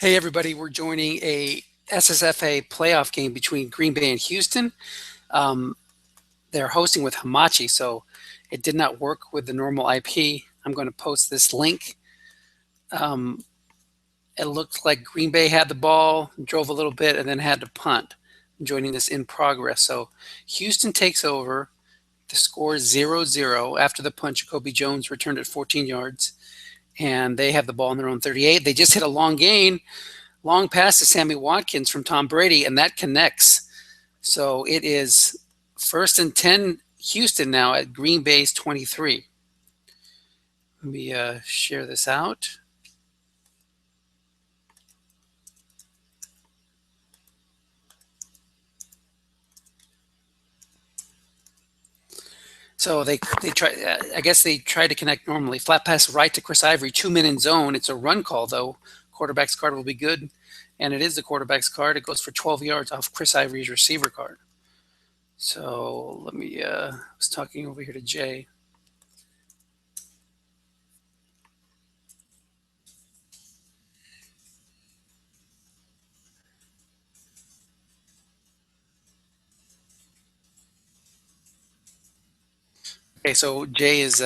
Hey, everybody, we're joining a SSFA playoff game between Green Bay and Houston. Um, they're hosting with Hamachi, so it did not work with the normal IP. I'm going to post this link. Um, it looked like Green Bay had the ball, drove a little bit, and then had to punt. I'm joining this in progress. So Houston takes over. The score is 0-0. After the punt, Jacoby Jones returned it 14 yards, and they have the ball on their own 38. They just hit a long pass to Sammy Watkins from Tom Brady, and that connects. So it is 1st and 10 Houston now at Green Bay's 23. Let me share this out. So they try. I guess they tried to connect normally. Flat pass right to Chris Ivory, 2 men in zone. It's a run call though. Quarterback's card will be good, and it is the quarterback's card. It goes for 12 yards off Chris Ivory's receiver card. So let me. I was talking over here to Jay. Okay, so Jay is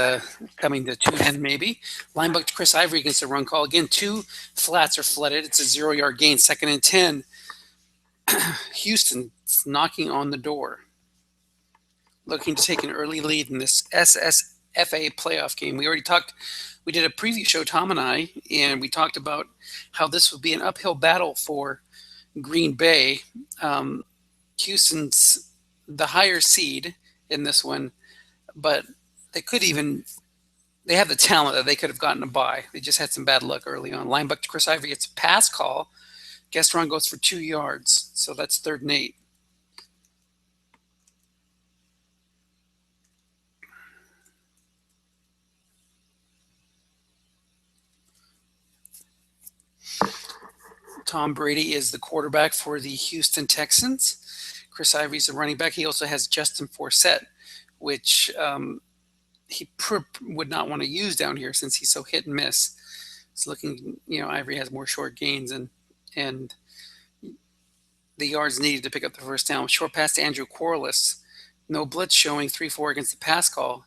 coming to 2-10 maybe. Linebacker to Chris Ivory against a run call. Again, two flats are flooded. It's a 0-yard gain. 2nd and 10. Houston knocking on the door, looking to take an early lead in this SSFA playoff game. We did a preview show, Tom and I, and we talked about how this would be an uphill battle for Green Bay. Houston's the higher seed in this one, but they have the talent that they could have gotten a bye. They just had some bad luck early on. Linebacker Chris Ivory gets a pass call. Gastron goes for 2 yards, so that's 3rd and 8. Tom Brady is the quarterback for the Houston Texans. Chris Ivory's the running back. He also has Justin Forsett, which he would not want to use down here since he's so hit and miss. It's looking, Ivory has more short gains and the yards needed to pick up the first down. Short pass to Andrew Quarles. No blitz showing, 3-4 against the pass call.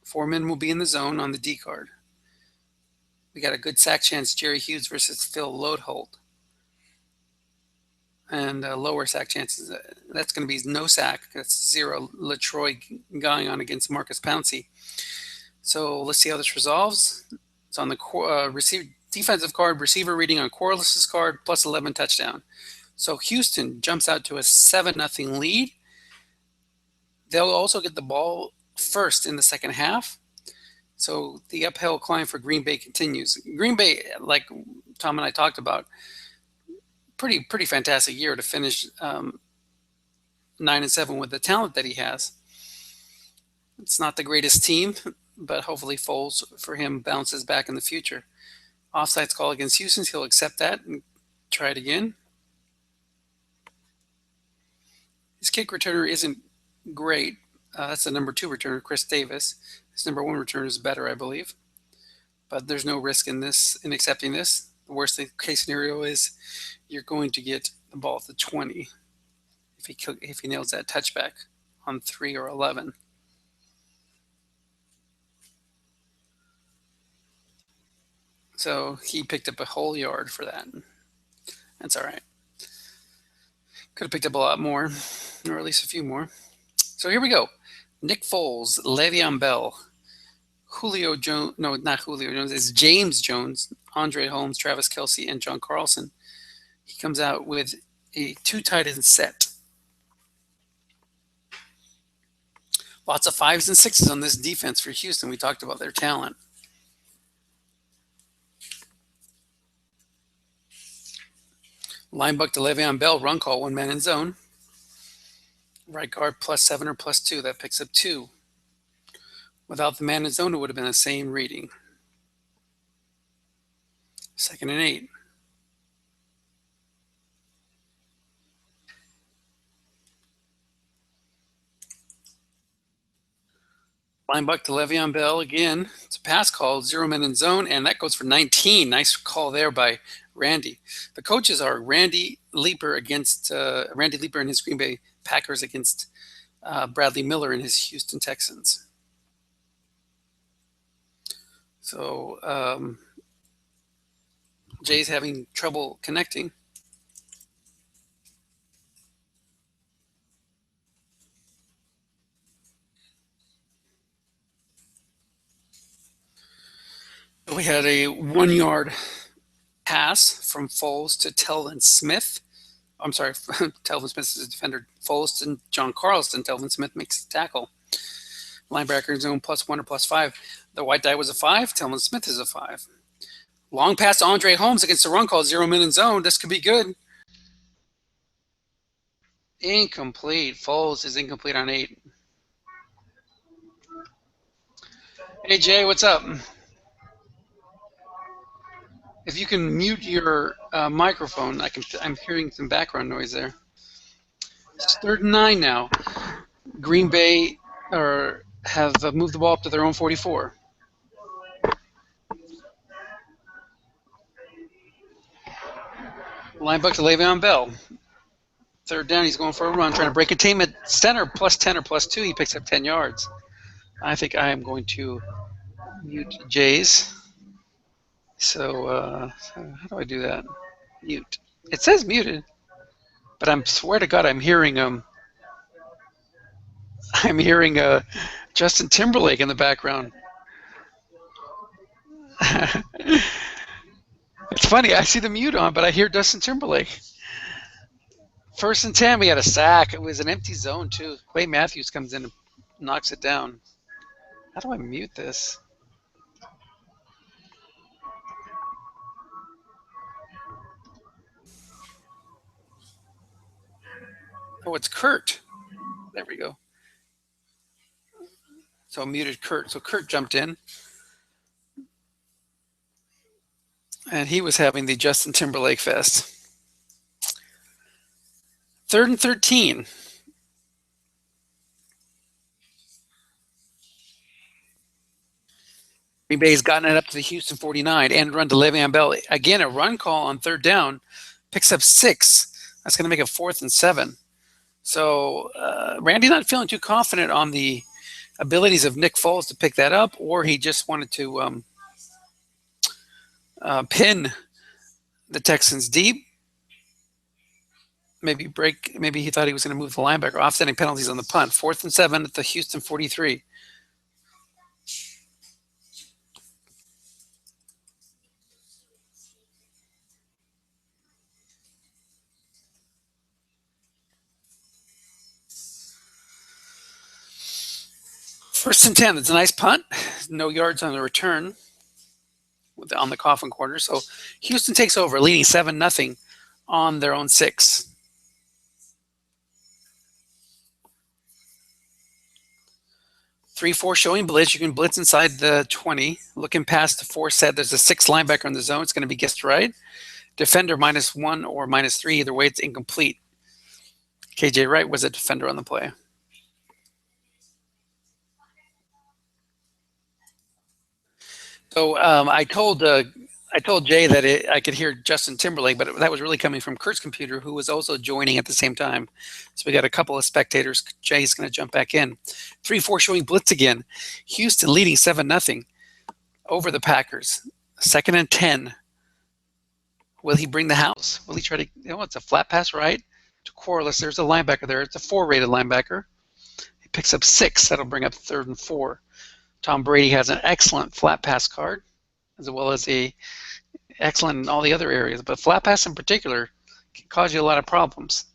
4 men will be in the zone on the D card. We got a good sack chance, Jerry Hughes versus Phil Lodeholt. And lower sack chances, that's going to be no sack. That's 0. LaTroy going on against Marcus Pouncey. So let's see how this resolves. It's on the defensive card, receiver reading on Quarles' card, plus 11 touchdown. So Houston jumps out to a 7-0 lead. They'll also get the ball first in the second half. So the uphill climb for Green Bay continues. Green Bay, like Tom and I talked about, pretty fantastic year to finish 9-7 with the talent that he has. It's not the greatest team, but hopefully Foles for him bounces back in the future. Offsides call against Houston, he'll accept that and try it again. His kick returner isn't great. That's the number 2 returner, Chris Davis. His number 1 returner is better, I believe. But there's no risk in accepting this. The worst case scenario is you're going to get the ball at the 20 if he nails that touchback on 3 or 11. So he picked up a whole yard for that. That's all right. Could have picked up a lot more, or at least a few more. So here we go. Nick Foles, Le'Veon Bell, Julio Jones. No, not Julio Jones. It's James Jones, Andre Holmes, Travis Kelce, and John Carlson. He comes out with a 2 tight end set. Lots of 5s and 6s on this defense for Houston. We talked about their talent. Linebacker to Le'Veon Bell, run call, 1 man in zone. Right guard plus 7 or plus 2. That picks up 2. Without the man in zone, it would have been the same reading. 2nd and 8. Linebacker to Le'Veon Bell again. It's a pass call, 0 men in zone, and that goes for 19. Nice call there by Randy. The coaches are Randy Leeper and his Green Bay Packers against Bradley Miller and his Houston Texans. So Jay's having trouble connecting. We had a 1-yard pass from Foles to Telvin Smith. I'm sorry, Telvin Smith is a defender. Foles to John Carlson. Telvin Smith makes the tackle. Linebacker in zone +1 or +5. The white die was a 5. Telvin Smith is a 5. Long pass to Andre Holmes against the run call, 0-minute zone. This could be good. Incomplete. Foles is incomplete on 8. Hey, Jay, what's up? If you can mute your microphone, I'm hearing some background noise there. It's 3rd and 9 now. Green Bay have moved the ball up to their own 44. Linebacker to Le'Veon Bell. 3rd down, he's going for a run, trying to break a team at center, +10 or +2. He picks up 10 yards. I think I am going to mute Jay's. So how do I do that? Mute. It says muted, but I swear to God, I'm hearing Justin Timberlake in the background. It's funny. I see the mute on, but I hear Justin Timberlake. 1st and 10, we had a sack. It was an empty zone too. Clay Matthews comes in and knocks it down. How do I mute this? Oh, it's Kurt. There we go. So I muted Kurt. So Kurt jumped in. And he was having the Justin Timberlake fest. 3rd and 13. Green Bay's gotten it up to the Houston 49 and run to Le'Veon Bell. Again, a run call on 3rd down. Picks up 6. That's going to make it 4th and 7. So Randy's not feeling too confident on the abilities of Nick Foles to pick that up, or he just wanted to pin the Texans deep. Maybe he thought he was going to move the linebacker, offsetting penalties on the punt. 4th and 7 at the Houston 43. First and 10. It's a nice punt. No yards on the return on the coffin corner. So Houston takes over, leading 7-0 on their own 6. 3-4 showing blitz. You can blitz inside the 20. Looking past the 4 set, there's a 6 linebacker in the zone. It's going to be guessed right. Defender -1 or -3. Either way, it's incomplete. KJ Wright was a defender on the play. So I told Jay that I could hear Justin Timberlake, but that was really coming from Kurt's computer, who was also joining at the same time. So we got a couple of spectators. Jay's going to jump back in. 3-4 showing blitz again. Houston leading 7-0 over the Packers. 2nd and 10. Will he bring the house? Will he try to? It's a flat pass right to Corliss. There's a linebacker there. It's a 4-rated linebacker. He picks up 6. That'll bring up 3rd and 4. Tom Brady has an excellent flat pass card, as well as excellent in all the other areas. But flat pass in particular can cause you a lot of problems,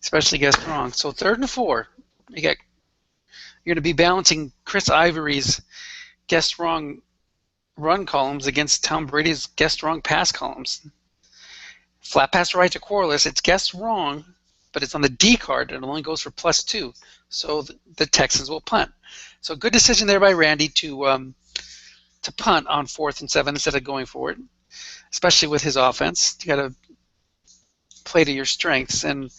especially guessed wrong. So 3rd and 4. You're going to be balancing Chris Ivory's guessed wrong run columns against Tom Brady's guessed wrong pass columns. Flat pass right to Corliss. It's guessed wrong, but it's on the D card and it only goes for +2. So the Texans will punt. So good decision there by Randy to punt on 4th and 7 instead of going for it, especially with his offense. You got to play to your strengths, and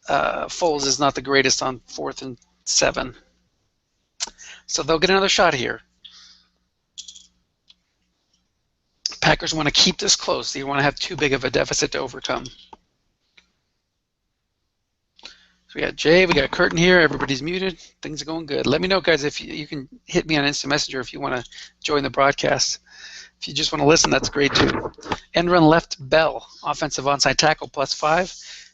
Foles is not the greatest on 4th and 7. So they'll get another shot here. Packers want to keep this close. You want to have too big of a deficit to overcome. So we got Jay, we got Curtin here. Everybody's muted. Things are going good. Let me know, guys, if you can hit me on Instant Messenger if you want to join the broadcast. If you just want to listen, that's great too. End run left Bell, offensive onside tackle +5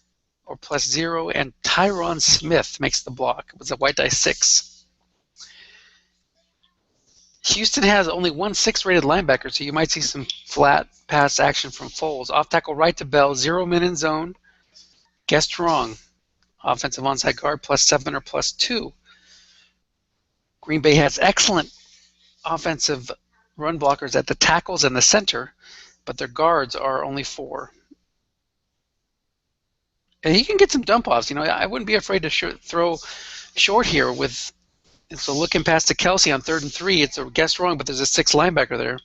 or +0, and Tyron Smith makes the block. It was a white die 6. Houston has only one 6-rated linebacker, so you might see some flat pass action from Foles. Off tackle right to Bell, 0 in zone. Guessed wrong. Offensive onside guard +7 or +2. Green Bay has excellent offensive run blockers at the tackles and the center, but their guards are only 4. And he can get some dump offs. I wouldn't be afraid to throw short here with. So looking past to Kelsey on 3rd and 3, it's a guess wrong, but there's a 6 linebacker there.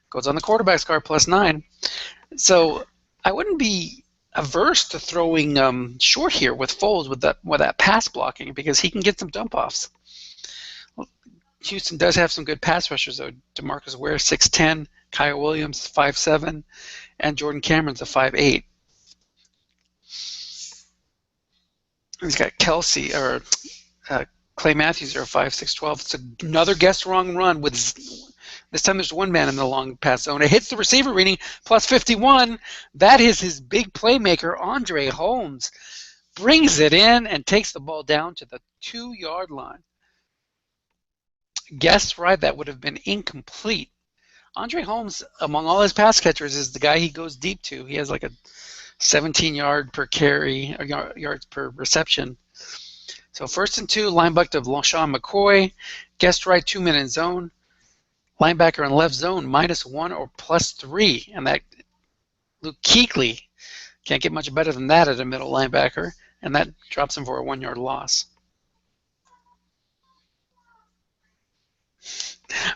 Goes on the quarterback's card +9. So I wouldn't be averse to throwing short here with Foles with that pass blocking, because he can get some dump offs. Houston does have some good pass rushers though. DeMarcus Ware 6'10", Kyle Williams 5'7", and Jordan Cameron's a 5'8". He's got Kelsey or Clay Matthews are 5'6", 12. It's another guess wrong run with. This time there's one man in the long pass zone. It hits the receiver reading +51. That is his big playmaker, Andre Holmes. Brings it in and takes the ball down to the 2-yard line. Guess right, that would have been incomplete. Andre Holmes, among all his pass catchers, is the guy he goes deep to. He has like a 17-yard per carry, or yards per reception. So 1st and 2, linebacker to LaShawn McCoy. Guessed right, 2-minute zone. Linebacker in left zone, -1 or +3. And that Luke Kuechly can't get much better than that at a middle linebacker. And that drops him for a 1-yard loss.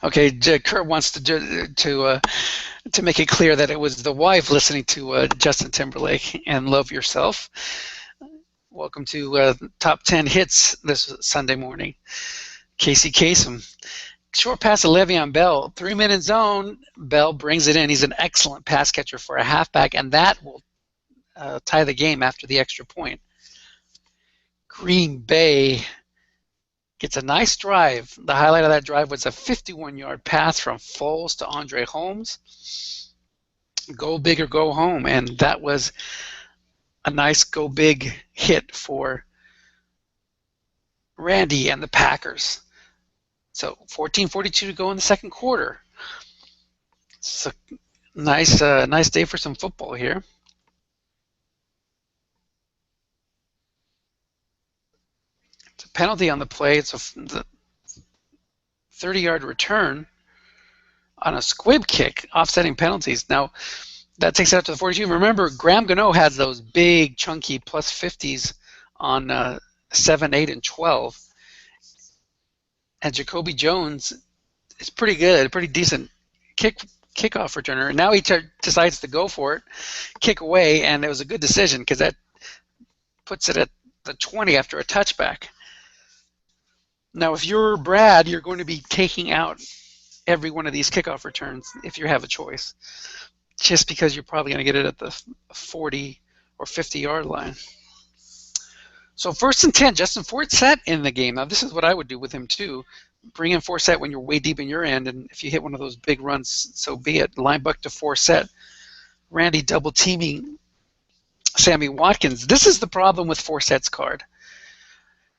Okay, Kurt wants to make it clear that it was the wife listening to Justin Timberlake and Love Yourself. Welcome to Top 10 Hits this Sunday morning. Casey Kasem. Short pass to Le'Veon Bell. 3-minute zone. Bell brings it in. He's an excellent pass catcher for a halfback, and that will tie the game after the extra point. Green Bay gets a nice drive. The highlight of that drive was a 51-yard pass from Foles to Andre Holmes. Go big or go home, and that was a nice go big hit for Randy and the Packers. So 14:42 to go in the second quarter. It's a nice day for some football here. It's a penalty on the play. It's the 30-yard return on a squib kick, offsetting penalties. Now, that takes it up to the 42. Remember, Graham Gano has those big, chunky +50s on 7, 8, and 12. And Jacoby Jones is pretty good, pretty decent kickoff returner. And now he decides to go for it, kick away, and it was a good decision because that puts it at the 20 after a touchback. Now, if you're Brad, you're going to be taking out every one of these kickoff returns if you have a choice, just because you're probably going to get it at the 40 or 50-yard line. So 1st and 10, Justin Forsett in the game. Now, this is what I would do with him, too. Bring in Forsett when you're way deep in your end, and if you hit one of those big runs, so be it. Linebacker to Forsett. Randy double teaming Sammy Watkins. This is the problem with Forsett's card.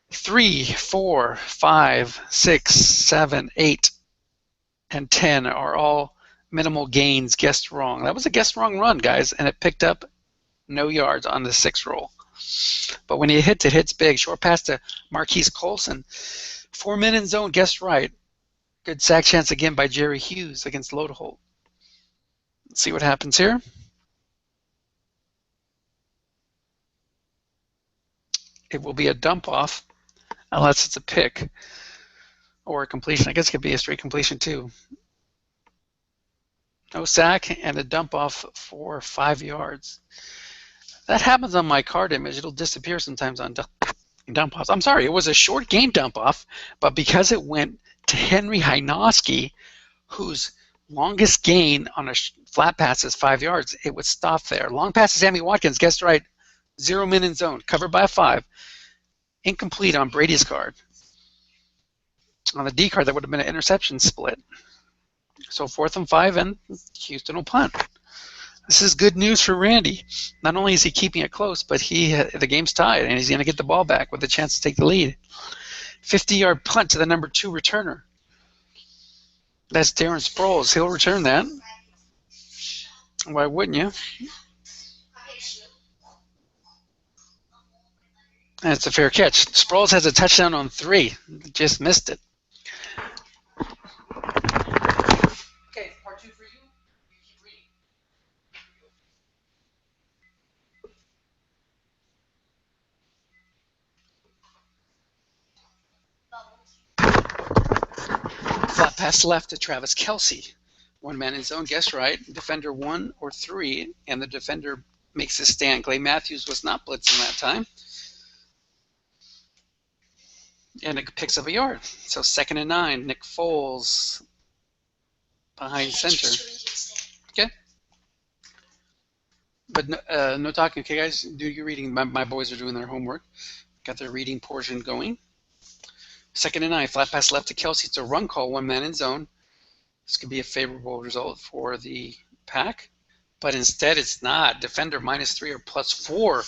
3, 4, 5, 6, 7, 8, and 10 are all minimal gains guessed wrong. That was a guessed wrong run, guys, and it picked up no yards on the 6 roll. But when he hits, it hits big. Short pass to Marquise Colson. 4-minute zone, guessed right. Good sack chance again by Jerry Hughes against Lodeholt. Let's see what happens here. It will be a dump off unless it's a pick or a completion. I guess it could be a straight completion too. No sack and a dump off for 5 yards. That happens on my card image. It'll disappear sometimes on dump offs. I'm sorry, it was a short game dump off, but because it went to Henry Hynoski, whose Longest gain on a flat pass is 5 yards. It would stop there. Long pass to Sammy Watkins, guessed right. 0 min in zone, covered by a 5. Incomplete on Brady's card. On the D card, that would have been an interception split. So 4th and 5, and Houston will punt. This is good news for Randy. Not only is he keeping it close, but the game's tied, and he's going to get the ball back with a chance to take the lead. 50-yard punt to the number 2 returner. That's Darren Sproles. He'll return that. Why wouldn't you? And it's a fair catch. Sproles has a touchdown on 3. Just missed it. Okay, part 2 for you. You keep reading. Flat pass left to Travis Kelce. 1 man in zone, guess right. Defender 1 or 3, and the defender makes his stand. Clay Matthews was not blitzing that time. And it picks up a yard. So 2nd and 9. Nick Foles behind center. Okay. But no talking. Okay, guys, do your reading. My boys are doing their homework. Got their reading portion going. 2nd and 9. Flat pass left to Kelce. It's a run call. 1 man in zone. This could be a favorable result for the Pack. But instead, it's not. Defender -3 or +4.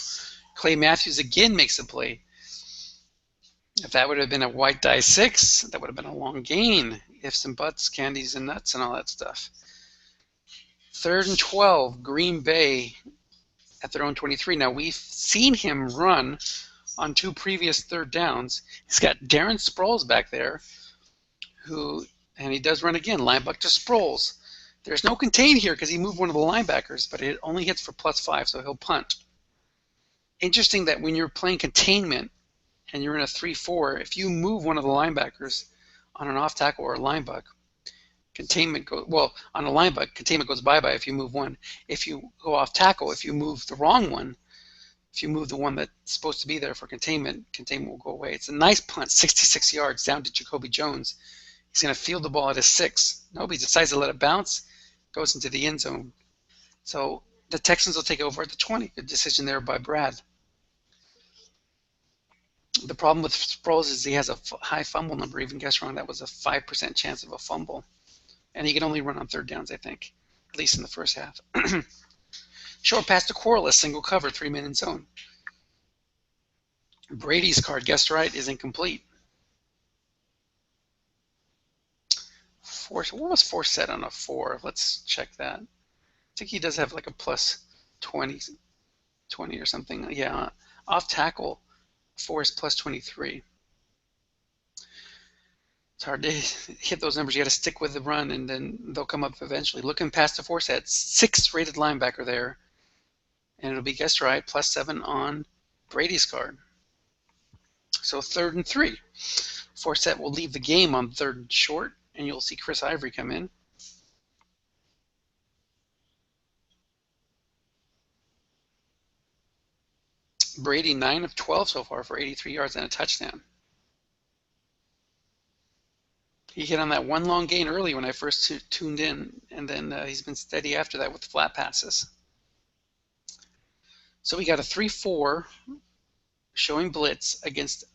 Clay Matthews again makes a play. If that would have been a white die 6, that would have been a long gain. Ifs and buts, candies and nuts, and all that stuff. 3rd and 12, Green Bay at their own 23. Now, we've seen him run on 2 previous 3rd downs. He's got Darren Sproles back there, and he does run again, linebacker to Sproles. There's no contain here because he moved one of the linebackers, but it only hits for +5, so he'll punt. Interesting that when you're playing containment, and you're in a 3-4, if you move one of the linebackers on an off tackle or a linebacker, containment goes, well, on a linebacker, containment goes bye-bye if you move one. If you go off tackle, if you move the wrong one, if you move the one that's supposed to be there for containment will go away. It's a nice punt, 66 yards down to Jacoby Jones. He's going to field the ball at his 6. Nope, he decides to let it bounce, goes into the end zone. So the Texans will take over at the 20. Good decision there by Brad. The problem with Sproles is he has a high fumble number. Even guess wrong, that was a 5% chance of a fumble. And he can only run on 3rd downs, I think, at least in the first half. Short pass to Corliss, single cover, 3 man in zone. Brady's card, guessed right, is incomplete. What was Force set on a 4? Let's check that. I think he does have like a +20 or something. Yeah, off tackle. 4 is +23. It's hard to hit those numbers. You got to stick with the run, and then they'll come up eventually. Looking past the 4 set, 6 rated linebacker there, and it'll be guessed right, +7 on Brady's card. So 3rd and 3. 4 set will leave the game on 3rd and short, and you'll see Chris Ivory come in. Brady 9 of 12 so far for 83 yards and a touchdown. He hit on that one long gain early when I first tuned in, and then he's been steady after that with flat passes. So we got a 3-4 showing blitz against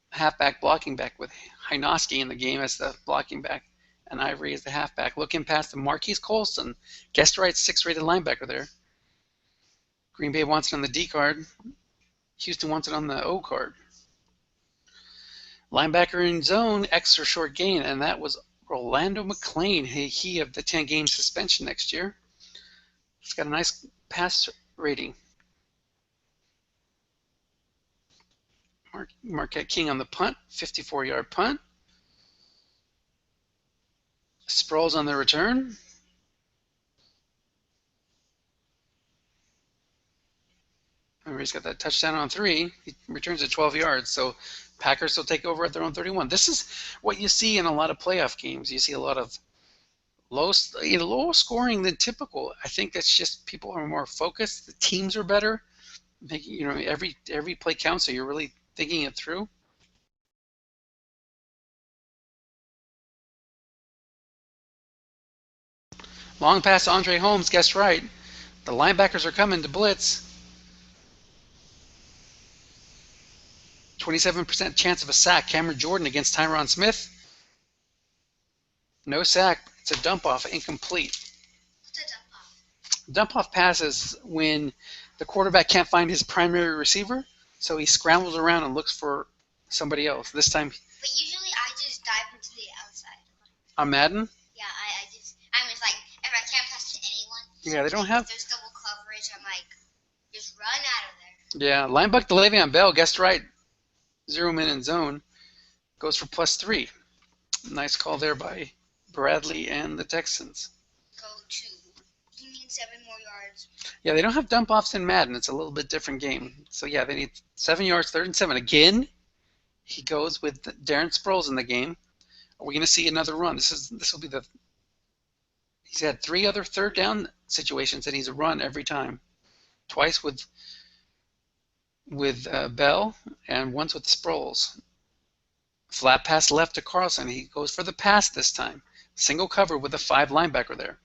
halfback blocking back with Hynoski in the game as the blocking back and Ivory as the halfback. Looking past the Marquise Colson, guessed right, 6 rated linebacker there. Green Bay wants it on the D card. Houston wants it on the O card. Linebacker in zone, X or short gain, and that was Rolando McClain. He of the 10-game suspension next year. He's got a nice pass rating. Marquette King on the punt, 54-yard punt. Sproles on the return. Remember, he's got that touchdown on 3. He returns at 12 yards. So Packers will take over at their own 31. This is what you see in a lot of playoff games. You see a lot of low scoring than typical. I think that's just people are more focused. The teams are better. Every play counts, so you're really thinking it through. Long pass to Andre Holmes, guessed right. The linebackers are coming to blitz. 27% chance of a sack. Cameron Jordan against Tyron Smith. No sack. It's a dump off, incomplete. What's a dump off? Dump off passes when the quarterback can't find his primary receiver, so he scrambles around and looks for somebody else. This time, But usually I just dive into the outside. on Madden, Yeah, I'm just like, if I can't pass to anyone, yeah, they don't have. if there's double coverage, I'm like, just run out of there. Yeah, linebacker to Le'Veon Bell, guessed right. 0 min in zone. Goes for +3. Nice call there by Bradley and the Texans. Go to. You need 7 more yards. Yeah, they don't have dump offs in Madden. It's a little bit different game. So yeah, they need 7 yards, 3rd and 7. Again, he goes with Darren Sproles in the game. Are we going to see another run? This will be the. He's had 3 other 3rd down situations that he's a run every time. Twice with Bell and once with Sproles. Flat pass left to Carlson. He goes for the pass this time. Single cover with a 5 linebacker there.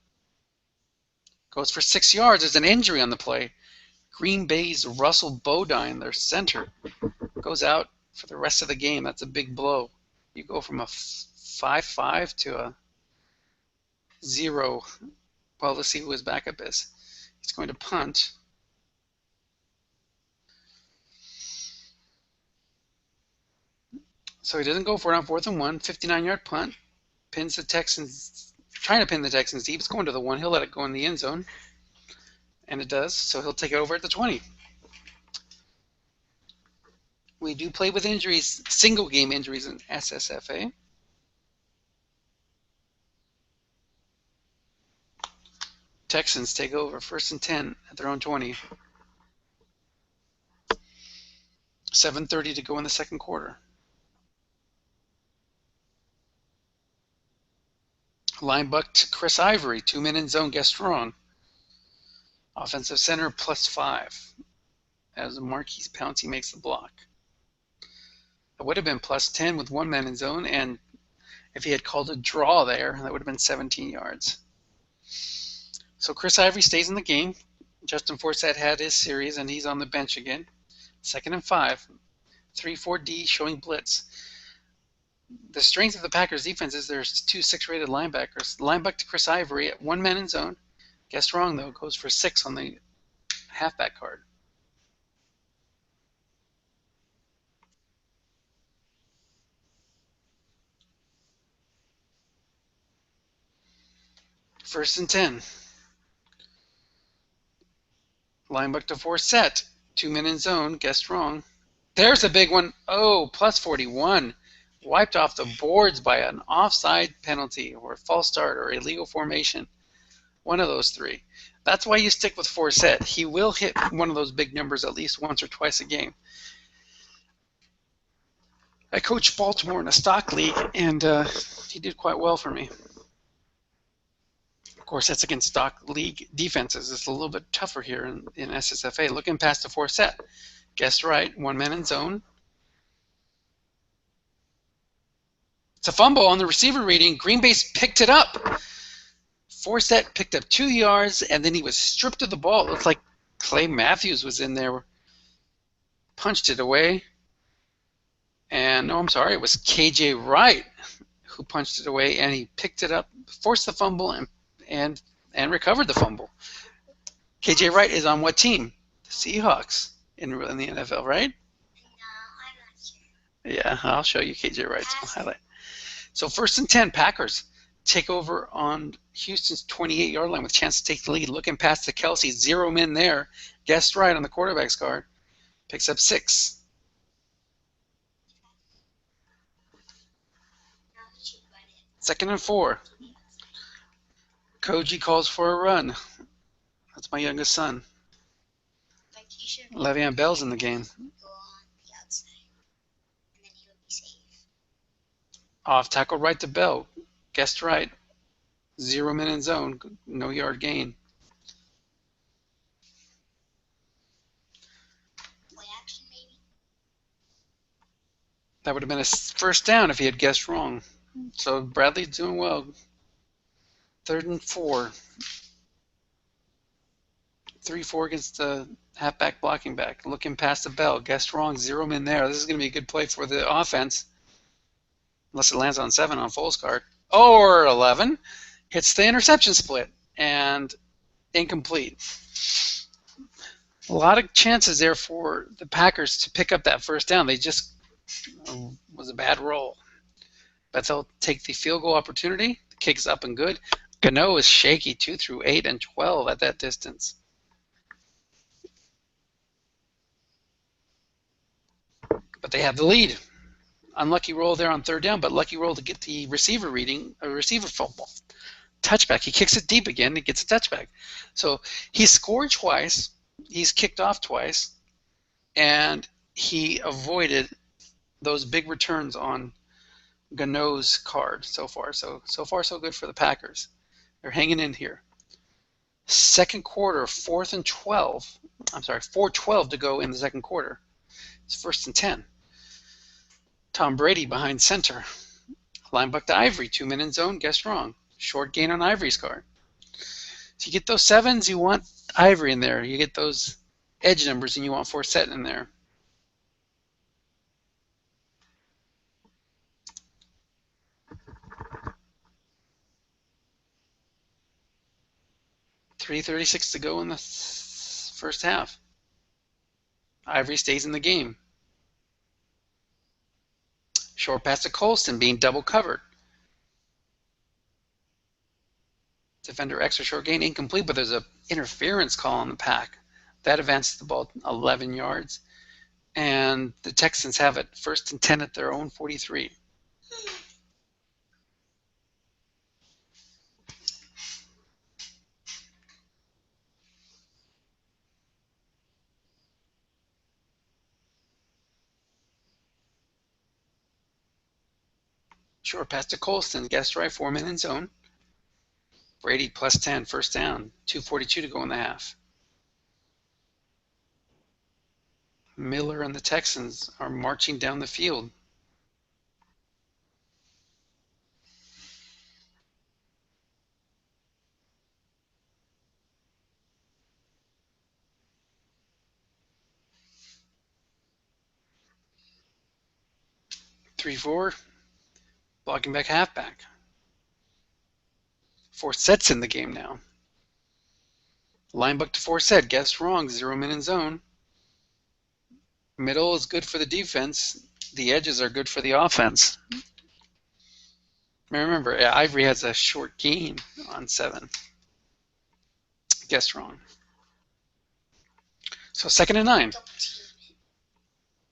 Goes for 6 yards. There's an injury on the play. Green Bay's Russell Bodine, their center, goes out for the rest of the game. That's a big blow. You go from a 5-5 to a 0. Well, let's see who his backup is. He's going to punt. So he doesn't go for it on 4th and 1. 59-yard punt. Pins the Texans, trying to pin the Texans deep. It's going to the 1. He'll let it go in the end zone. And it does. So he'll take it over at the 20. We do play with injuries, single game injuries in SSFA. Texans take over 1st and 10 at their own 20. 7:30 to go in the second quarter. Line buck to Chris Ivory, 2 men in zone, guessed wrong. Offensive center +5 as Marquise Pouncey makes the block. It would have been +10 with 1 man in zone, and if he had called a draw there, that would have been 17 yards. So Chris Ivory stays in the game. Justin Forsett had his series, and he's on the bench again. 2nd and 5. 3-4-D showing blitz. The strength of the Packers defense is there's 2 6-rated linebackers. Linebacker to Chris Ivory at 1 man in zone. Guessed wrong, though. Goes for 6 on the halfback card. First and 10. Linebacker to Forsett. 2 men in zone. Guessed wrong. There's a big one. Oh, +41. Wiped off the boards by an offside penalty or a false start or illegal formation. One of those 3. That's why you stick with Forsett. He will hit one of those big numbers at least once or twice a game. I coached Baltimore in a stock league, and he did quite well for me. Of course, that's against stock league defenses. It's a little bit tougher here in SSFA. Looking past the Forsett. Guessed right. 1 man in zone. It's a fumble on the receiver reading. Green Bay picked it up. Forsett picked up 2 yards, and then he was stripped of the ball. It looked like Clay Matthews was in there. Punched it away. And, no, I'm sorry, it was KJ Wright who punched it away, and he picked it up, forced the fumble, and recovered the fumble. KJ Wright is on what team? The Seahawks in the NFL, right? No, I'm not sure. Yeah, I'll show you KJ Wright's highlight. So 1st and 10, Packers take over on Houston's 28-yard line with a chance to take the lead. Looking past the Kelsey, 0 men there. Guessed right on the quarterback's card. Picks up 6. Second and 4. Koji calls for a run. That's my youngest son. Le'Veon Bell's in the game. Go on the outside, and then he would be safe. Off tackle right to Bell. Guessed right. 0 men in zone. No yard gain. Play action, maybe? That would have been a first down if he had guessed wrong. So Bradley's doing well. 3rd and 4. 3-4 against the halfback blocking back. Looking past the bell. Guessed wrong. 0 in there. This is going to be a good play for the offense. Unless it lands on 7 on Foles' card. Or 11. Hits the interception split. And incomplete. A lot of chances there for the Packers to pick up that first down. They just was a bad roll. But they'll take the field goal opportunity. The kick's up and good. Gano is shaky 2 through 8 and 12 at that distance. But they have the lead. Unlucky roll there on 3rd down, but lucky roll to get the receiver reading, a receiver fumble. Touchback. He kicks it deep again. He gets a touchback. So he scored twice. He's kicked off twice. And he avoided those big returns on Gano's card so far. So far, so good for the Packers. They're hanging in here. Second quarter, 4th and 12. I'm sorry, 4:12 to go in the second quarter. It's 1st and 10. Tom Brady behind center. Linebacker to Ivory, 2-man in zone. Guess wrong. Short gain on Ivory's card. So you get those 7s, you want Ivory in there. You get those edge numbers, and you want Forsett in there. .336 to go in the first half. Ivory stays in the game. Short pass to Colston, being double covered. Defender extra short gain, incomplete, but there's an interference call on the Pack. That advances the ball 11 yards. And the Texans have it 1st and 10 at their own 43. Short pass to Colston, guessed right, 4-man in zone. Brady +10, 1st down, 2:42 to go in the half. Miller and the Texans are marching down the field. Three, 4, blocking back halfback. Forsett's in the game now. Linebacker to Forsett, guessed wrong, 0-man in zone. Middle is good for the defense. The edges are good for the offense. Remember, Ivory has a short gain on 7. Guessed wrong. So 2nd and 9.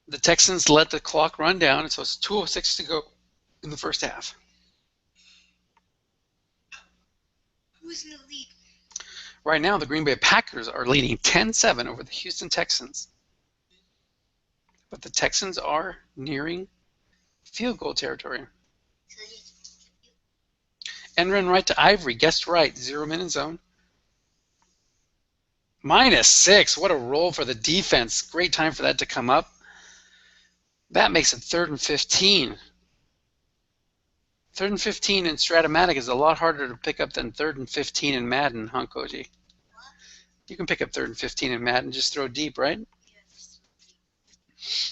The Texans let the clock run down, so it's 2:06 to go in the first half. Who's in the lead? Right now, the Green Bay Packers are leading 10-7 over the Houston Texans. But the Texans are nearing field goal territory. End run right to Ivory, guessed right, 0-man in zone. -6, what a roll for the defense. Great time for that to come up. That makes it 3rd and 15. 3rd and 15 in Stratomatic is a lot harder to pick up than 3rd and 15 in Madden, huh, Koji? You can pick up 3rd and 15 in Madden, just throw deep, right?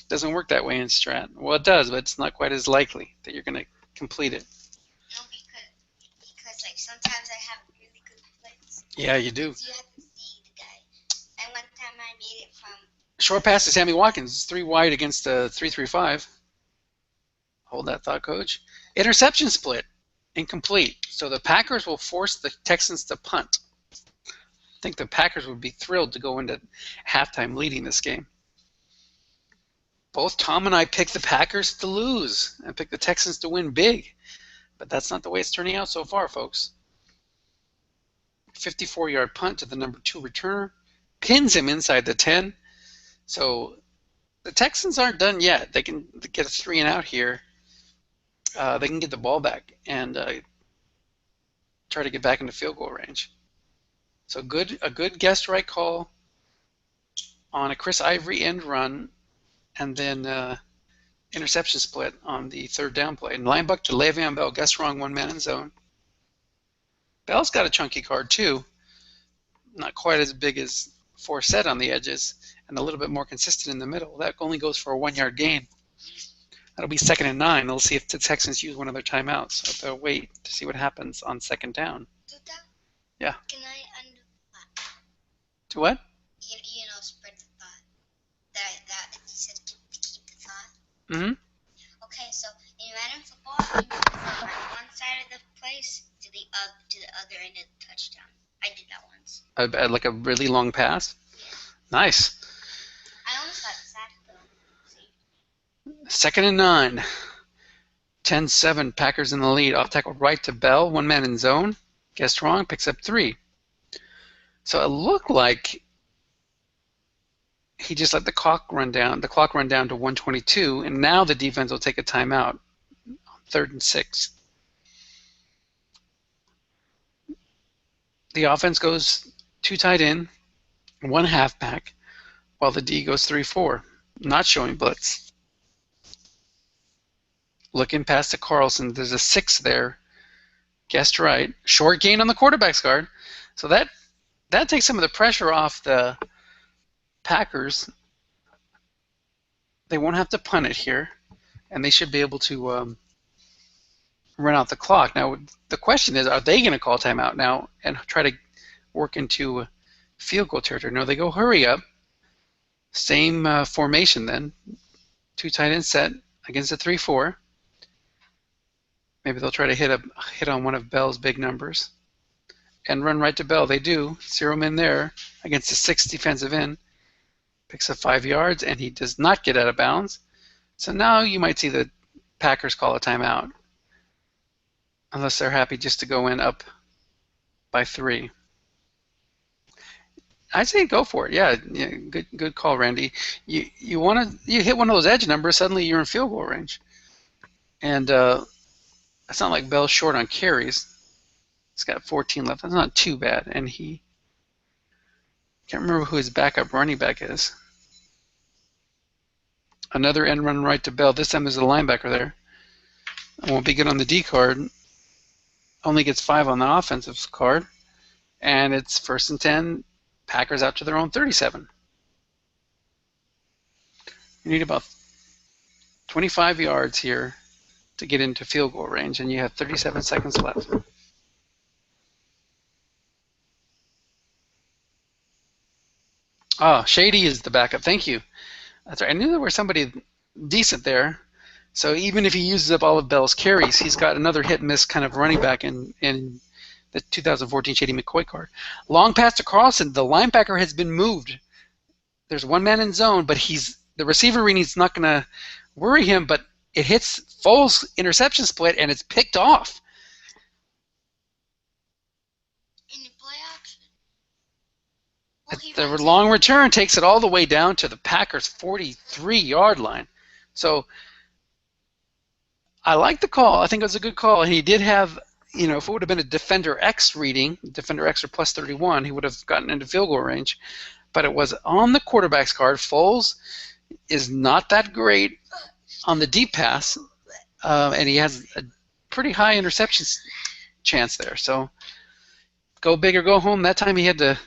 Doesn't work that way in Strat. Well, it does, but it's not quite as likely that you're going to complete it. No, because like sometimes I have really good plays. Yeah, you do. So you have to see the guy. And one time I made it from... Short pass to Sammy Watkins, 3 wide against a 3-3-5. Hold that thought, Coach. Interception split, incomplete. So the Packers will force the Texans to punt. I think the Packers would be thrilled to go into halftime leading this game. Both Tom and I picked the Packers to lose and picked the Texans to win big. But that's not the way it's turning out so far, folks. 54-yard punt to the number 2 returner. Pins him inside the 10. So the Texans aren't done yet. They can get a 3 and out here. They can get the ball back and try to get back into field goal range. So a good guessed right call on a Chris Ivory end run, and then interception split on the 3rd down play. And linebacker to Le'Veon Bell, guessed wrong, 1-man in zone. Bell's got a chunky card too. Not quite as big as Forsett on the edges, and a little bit more consistent in the middle. That only goes for a 1-yard gain. That'll be 2nd and 9. They'll see if the Texans use one of their timeouts. So they'll wait to see what happens on 2nd down. Yeah. Can I undo that? To what? You know, spread the thought. That you said keep the thought. Mm-hmm. Okay, so in Madden football, you move from one side of the place to the other end of the touchdown. I did that once. Like a really long pass? Yeah. Nice. I almost got sacked though. See? 2nd and 9. 10-7. Packers in the lead. Off tackle right to Bell. One man in zone. Guessed wrong. Picks up 3. So it looked like he just let the clock run down to 1:22, and now the defense will take a timeout on 3rd and 6. The offense goes 2 tight end, 1 halfback, while the D goes 3-4, not showing blitz. Looking past to Carlson, there's a 6 there. Guessed right. Short gain on the quarterback's guard. So that takes some of the pressure off the Packers. They won't have to punt it here, and they should be able to run out the clock. Now, the question is, are they going to call timeout now and try to work into field goal territory? No, they go hurry up. Same formation then. 2 tight end set against a 3-4. Maybe they'll try to hit on one of Bell's big numbers and run right to Bell. They do. 0 men there against a 6 defensive end. Picks up 5 yards, and he does not get out of bounds. So now you might see the Packers call a timeout, unless they're happy just to go in up by 3. I'd say go for it. Yeah, good call, Randy. You hit one of those edge numbers, suddenly you're in field goal range, and it's not like Bell's short on carries. He's got 14 left. That's not too bad, and he can't remember who his backup running back is. Another end run right to Bell. This time there's a linebacker there. Won't be good on the D card. Only gets 5 on the offensive card. And it's 1st and 10. Packers out to their own 37. You need about 25 yards here to get into field goal range, and you have 37 seconds left. Oh, Shady is the backup. Thank you. That's right. I knew there was somebody decent there. So even if he uses up all of Bell's carries, he's got another hit and miss kind of running back in the 2014 Shady McCoy card. Long pass to Carlson. The linebacker has been moved. There's 1 man in zone, but the receiver reading's not going to worry him, but it hits Foles' interception split, and it's picked off. In the play action. The long return takes it all the way down to the Packers' 43-yard line. So I like the call. I think it was a good call. He did have, if it would have been a Defender X reading, Defender X or plus 31, he would have gotten into field goal range. But it was on the quarterback's card. Foles is not that great on the deep pass, and he has a pretty high interception chance there. So go big or go home. That time he had to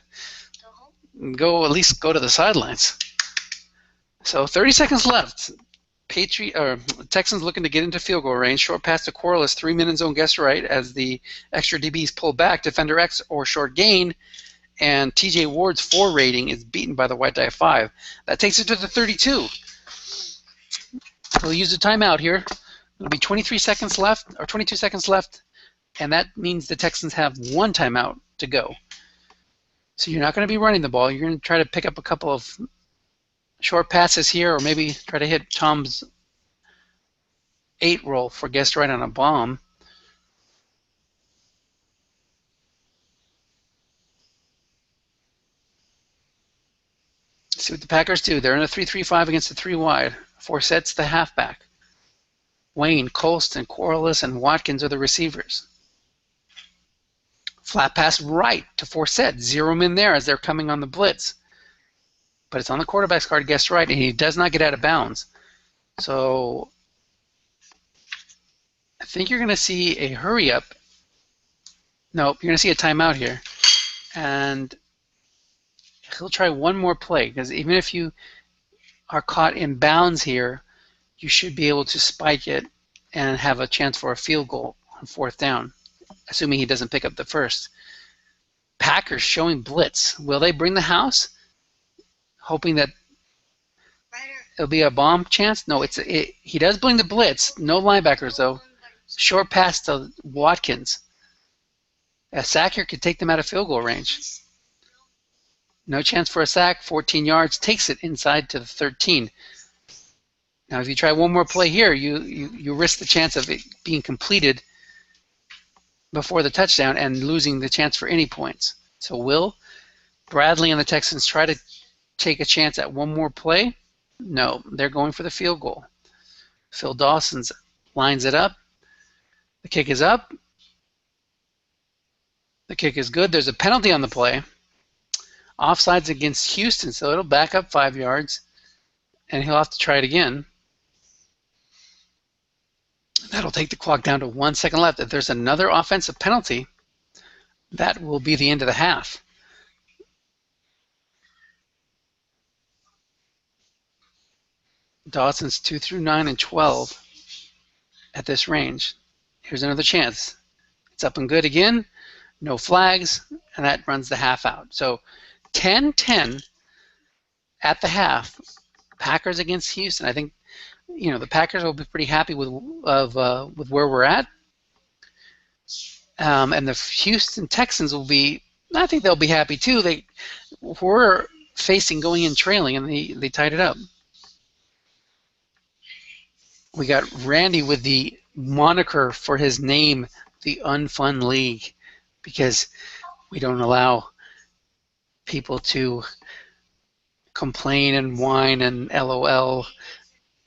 at least go to the sidelines. So 30 seconds left. Texans looking to get into field goal range. Short pass to Corliss, 3 men in zone, guess right, as the extra DBs pull back. Defender X or short gain, and TJ Ward's 4 rating is beaten by the white die 5. That takes it to the 32. We'll use a timeout here. It'll be 23 seconds left, or 22 seconds left, and that means the Texans have 1 timeout to go. So you're not going to be running the ball. You're going to try to pick up a couple of short passes here, or maybe try to hit Tom's 8 roll for guessed right on a bomb. See what the Packers do. They're in a 3-3-5 against the 3 wide. Forsett's the halfback. Wayne, Colston, Corliss, and Watkins are the receivers. Flat pass right to Forsett. 0 men there as they're coming on the blitz. But it's on the quarterback's card, guessed right, and he does not get out of bounds. So I think you're going to see a hurry up Nope, you're going to see a timeout here. And he'll try one more play, because even if you are caught in bounds here, you should be able to spike it and have a chance for a field goal on 4th down, assuming he doesn't pick up the first. Packers showing blitz. Will they bring the house? Hoping that it'll be a bomb chance? No, he does bring the blitz. No linebackers, though. Short pass to Watkins. A sack here could take them out of field goal range. No chance for a sack. 14 yards. Takes it inside to the 13. Now, if you try one more play here, you risk the chance of it being completed before the touchdown and losing the chance for any points. So will Bradley and the Texans try to take a chance at one more play? No, they're going for the field goal. Phil Dawson lines it up. The kick is up. The kick is good. There's a penalty on the play. Offsides against Houston, so it'll back up 5 yards, and he'll have to try it again. That'll take the clock down to 1 second left. If there's another offensive penalty, that will be the end of the half. Dawson's 2 through 9 and 12 at this range. Here's another chance. It's up and good again. No flags, and that runs the half out. So 10-10 at the half. Packers against Houston. I think the Packers will be pretty happy with where we're at, and the Houston Texans will be. I think they'll be happy too. They were facing going in trailing, and they tied it up. We got Randy with the moniker for his name, the Unfun League, because we don't allow people to complain and whine and LOL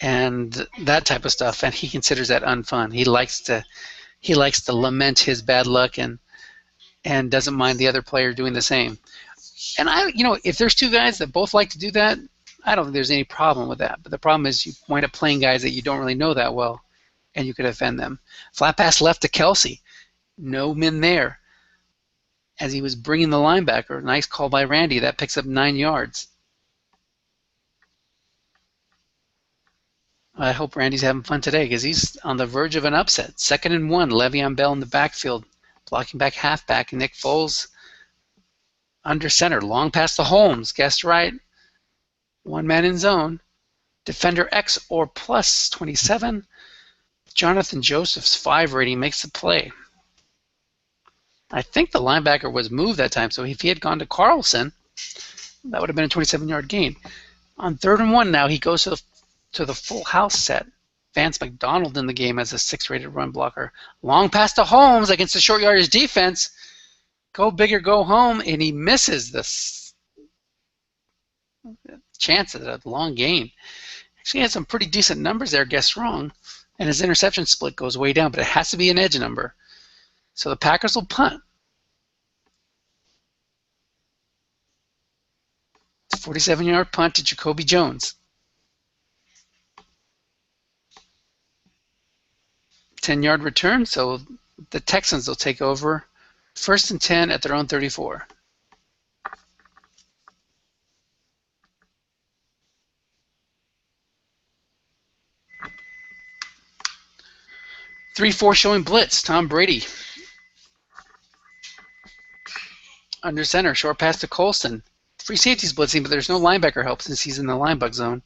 and that type of stuff, and he considers that unfun. He likes to lament his bad luck and doesn't mind the other player doing the same. And if there's two guys that both like to do that, I don't think there's any problem with that. But the problem is you wind up playing guys that you don't really know that well, and you could offend them. Flat pass left to Kelsey. No men there as he was bringing the linebacker. Nice call by Randy. That picks up 9 yards. I hope Randy's having fun today because he's on the verge of an upset. 2nd and 1. Le'Veon Bell in the backfield, blocking back halfback. Nick Foles under center. Long pass to Holmes. Guessed right. One man in zone. Defender X or plus 27. Jonathan Joseph's 5 rating makes the play. I think the linebacker was moved that time, so if he had gone to Carlson, that would have been a 27-yard gain. On 3rd and 1 now, he goes to the full house set. Vance McDonald in the game as a 6-rated run blocker. Long pass to Holmes against the short yardage defense. Go big or go home, and he misses this chance at a long gain. Actually had some pretty decent numbers there, guessed wrong, and his interception split goes way down, but it has to be an edge number. So the Packers will punt. It's a 47-yard punt to Jacoby Jones. 10-yard return, so the Texans will take over. 1st and 10 at their own 34. Three, 4 showing blitz. Tom Brady under center. Short pass to Colston. Free safety's blitzing, but there's no linebacker help since he's in the linebacker zone.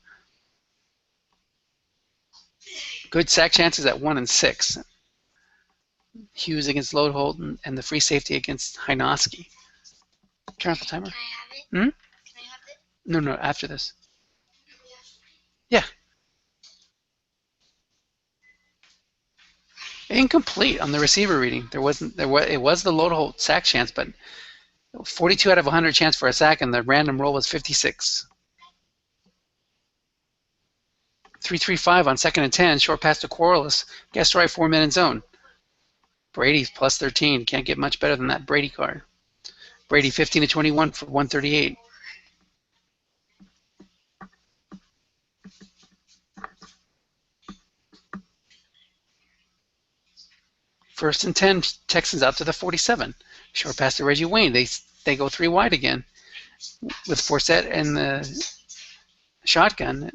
Good sack chances at 1 and 6. Hughes against Lodeholt and the free safety against Hynoski. Turn off the timer. Can I have it? Hmm? Can I have it? No, after this. Yeah. Incomplete on the receiver reading. It was the Lodeholt sack chance, but 42 out of 100 chance for a sack, and the random roll was 56. 3-3-5 on 2nd and 10. Short pass to Quarles. Guessed right, 4 men in zone. Brady's plus 13. Can't get much better than that Brady card. Brady 15 to 21 for 138. First and 10. Texans out to the 47. Short pass to Reggie Wayne. They go 3 wide again with Forsett and the shotgun.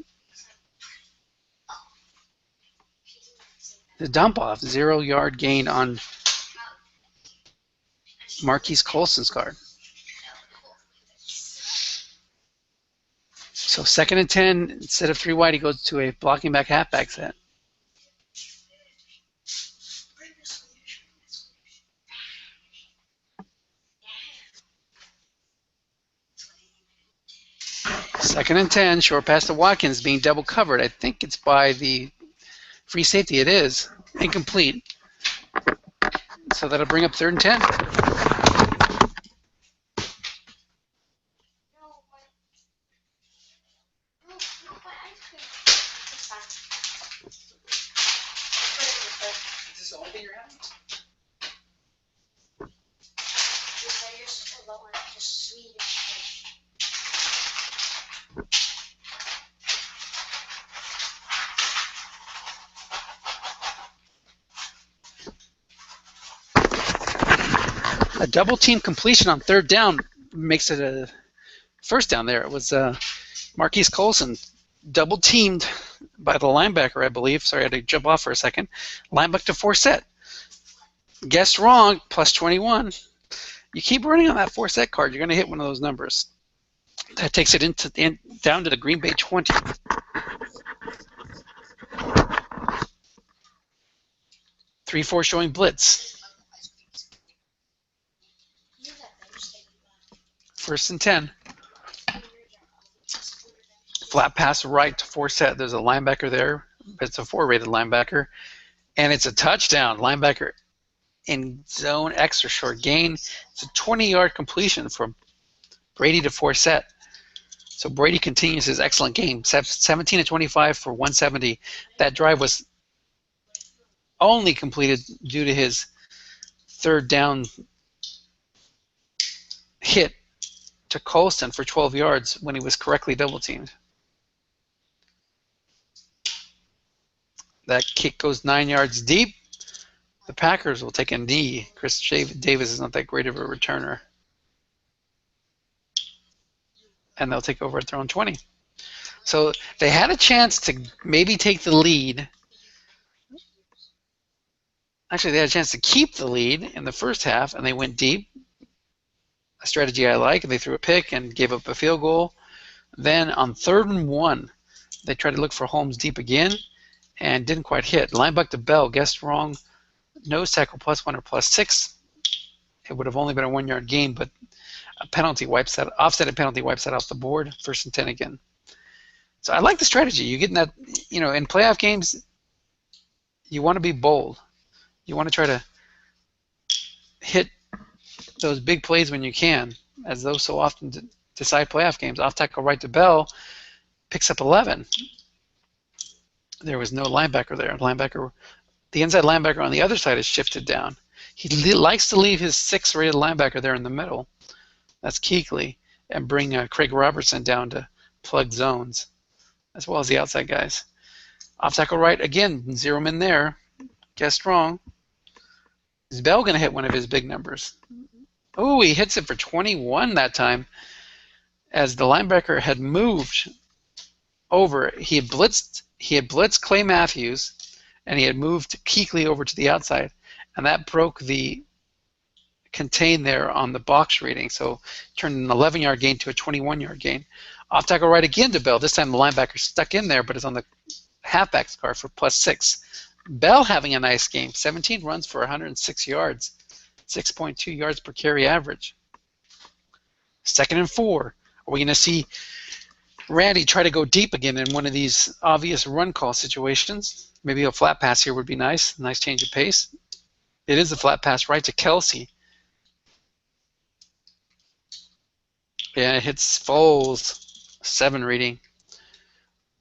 The dump off, 0-yard gain on Marquise Colson's card. So 2nd and 10, instead of 3 wide, he goes to a blocking back halfback set. Second and 10, short pass to Watkins, being double covered. I think it's by the free safety. It is. Incomplete. So that'll bring up 3rd and 10. Is this the only thing you're having? A double team completion on 3rd down makes it a first down there. It was Marquise Colson double teamed by the linebacker, I believe. Sorry, I had to jump off for a second. Linebacker to Forsett. Guessed wrong, plus 21. You keep running on that Forsett card, you're going to hit one of those numbers. That takes it down to the Green Bay 20. Three, 4 showing blitz. 1st and 10. Flat pass right to Forsett. There's a linebacker there. It's a 4-rated linebacker. And it's a touchdown. Linebacker in zone, extra short gain. It's a 20-yard completion from Brady to Forsett. So Brady continues his excellent game. 17 to 25 for 170. That drive was only completed due to his 3rd down hit to Colston for 12 yards when he was correctly double teamed. That kick goes 9 yards deep. The Packers will take a knee. Chris Davis is not that great of a returner. And they'll take over at their own 20. So they had a chance to maybe take the lead. Actually, they had a chance to keep the lead in the first half, and they went deep. A strategy I like. They threw a pick and gave up a field goal. Then on 3rd and 1, they tried to look for Holmes deep again and didn't quite hit. Linebacker to Bell, guessed wrong. Nose tackle +1 or +6. It would have only been a 1-yard gain, but a penalty wipes that, offsetted penalty wipes that off the board. 1st and 10 again. So I like the strategy. You get in that, in playoff games, you want to be bold. You want to try to hit those big plays when you can, as those so often decide playoff games. Off tackle right to Bell, picks up 11. There was no linebacker there. The inside linebacker on the other side is shifted down. He likes to leave his 6th-rated linebacker there in the middle. That's Kuechly, and bring Craig Robertson down to plug zones, as well as the outside guys. Off tackle right, again, 0 him in there. Guessed wrong. Is Bell going to hit one of his big numbers? Oh, he hits it for 21 that time, as the linebacker had moved over. He had blitzed Clay Matthews, and he had moved Kuechly over to the outside, and that broke the contain there on the box reading, so turned an 11-yard gain to a 21-yard gain. Off tackle right again to Bell. This time the linebacker stuck in there, but is on the halfback's card for +6. Bell having a nice game. 17 runs for 106 yards. 6.2 yards per carry average. 2nd and 4. Are we going to see Randy try to go deep again in one of these obvious run call situations? Maybe a flat pass here would be nice. Nice change of pace. It is a flat pass right to Kelsey. Yeah, it hits Foles. 7 reading.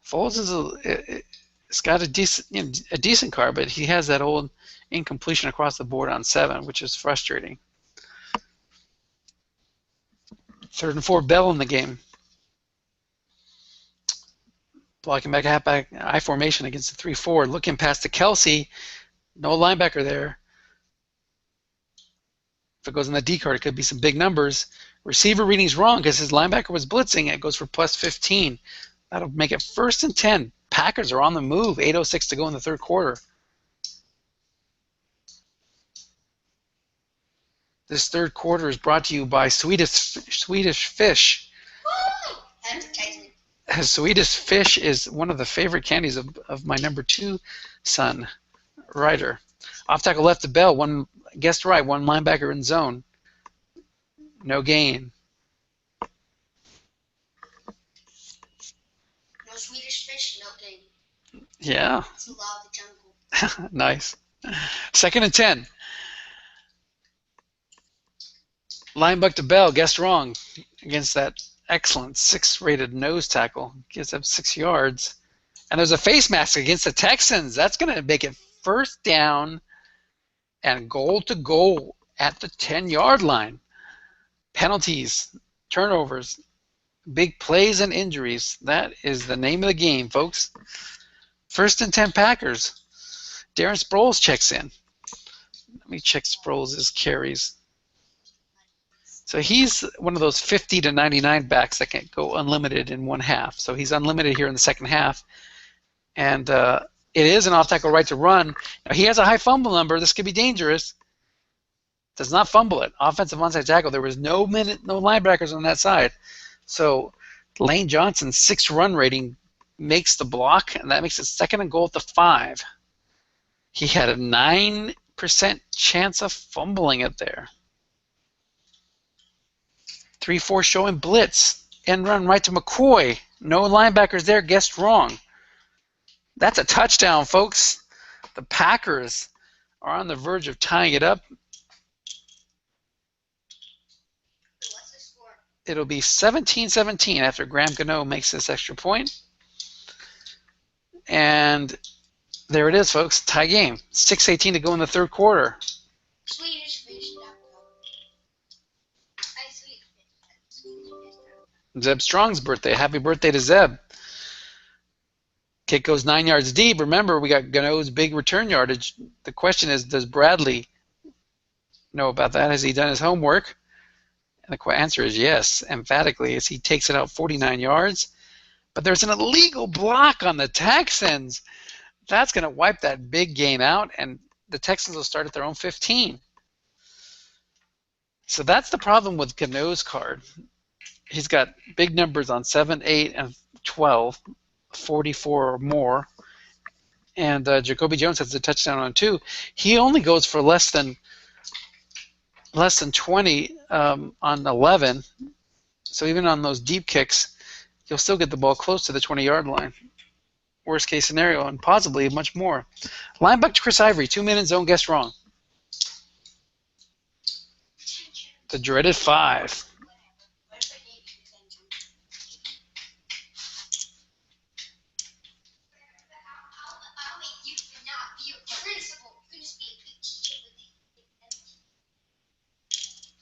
Foles is it's got a decent card, but he has that old incompletion across the board on 7, which is frustrating. 3rd and 4, Bell in the game. Blocking back halfback, I formation against the 3-4. Looking past to Kelsey. No linebacker there. If it goes on the D card, it could be some big numbers. Receiver reading's wrong because his linebacker was blitzing. It goes for plus 15. That'll make it 1st and 10. Packers are on the move. 8:06 to go in the third quarter. This third quarter is brought to you by Swedish Fish. Advertisement. Swedish Fish is one of the favorite candies of my number 2 son, Ryder. Off tackle left to Bell. One guessed right. One linebacker in zone. No gain. No Swedish Fish, no game. Yeah. It's the law of the jungle. Nice. 2nd and 10. Linebacker to Bell, guessed wrong against that excellent 6-rated nose tackle. Gives up 6 yards. And there's a face mask against the Texans. That's going to make it 1st down and goal to goal at the 10-yard line. Penalties, turnovers, big plays, and injuries. That is the name of the game, folks. 1st and 10 Packers. Darren Sproles checks in. Let me check Sproles' carries. So he's one of those 50 to 99 backs that can go unlimited in one half. So he's unlimited here in the second half. And it is an off-tackle right to run. Now, he has a high fumble number. This could be dangerous. Does not fumble it. Offensive onside tackle. There was no linebackers on that side. So Lane Johnson's 6 run rating makes the block, and that makes it 2nd and goal at the 5. He had a 9% chance of fumbling it there. 3-4 showing blitz. End run right to McCoy. No linebackers there. Guessed wrong. That's a touchdown, folks. The Packers are on the verge of tying it up. What's the score? It'll be 17-17 after Graham Gano makes this extra point. And there it is, folks. Tie game. 6:18 to go in the third quarter. Swedish Fish. Zeb Strong's birthday. Happy birthday to Zeb. Kick goes 9 yards deep. Remember, we got Gano's big return yardage. The question is, does Bradley know about that? Has he done his homework? And the answer is yes, emphatically, as he takes it out 49 yards. But there's an illegal block on the Texans. That's going to wipe that big gain out, and the Texans will start at their own 15. So that's the problem with Gano's card. He's got big numbers on 7, 8, and 12, 44 or more. And Jacoby Jones has a touchdown on 2. He only goes for less than 20 on 11. So even on those deep kicks, you'll still get the ball close to the 20-yard line. Worst case scenario, and possibly much more. Linebacker Chris Ivory, 2-minute zone, guessed wrong. The dreaded 5.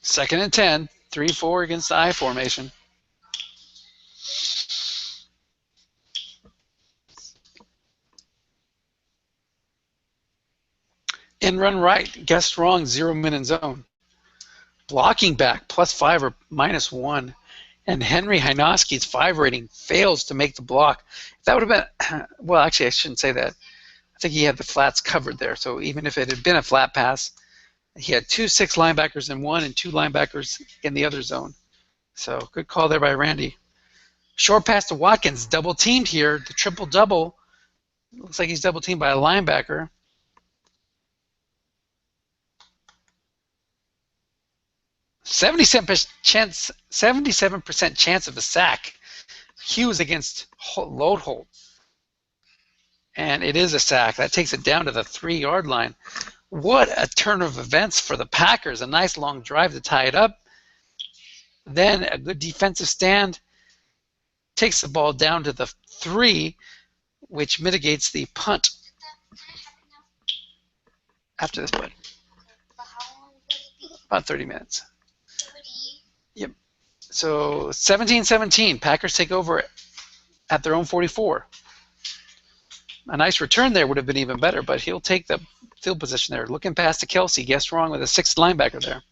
Second and 10, 3-4 against the I formation. In run right, guessed wrong, 0-minute zone. Blocking back, +5 or -1. And Henry Hynoski's 5 rating fails to make the block. That would have been, well, actually, I shouldn't say that. I think he had the flats covered there. So even if it had been a flat pass, he had 2 6 linebackers in one and 2 linebackers in the other zone. So good call there by Randy. Short pass to Watkins, double teamed here, the triple-double. Looks like he's double teamed by a linebacker. "77% chance of a sack." Hughes against Loadholt. And it is a sack. That takes it down to the 3-yard line. What a turn of events for the Packers. A nice long drive to tie it up. Then a good defensive stand. Takes the ball down to the 3, which mitigates the punt after this play. About 30 minutes. Yep. So 17-17. Packers take over at their own 44. A nice return there would have been even better, but he'll take the field position there. Looking past to Kelsey. Guessed wrong with a 6th linebacker there.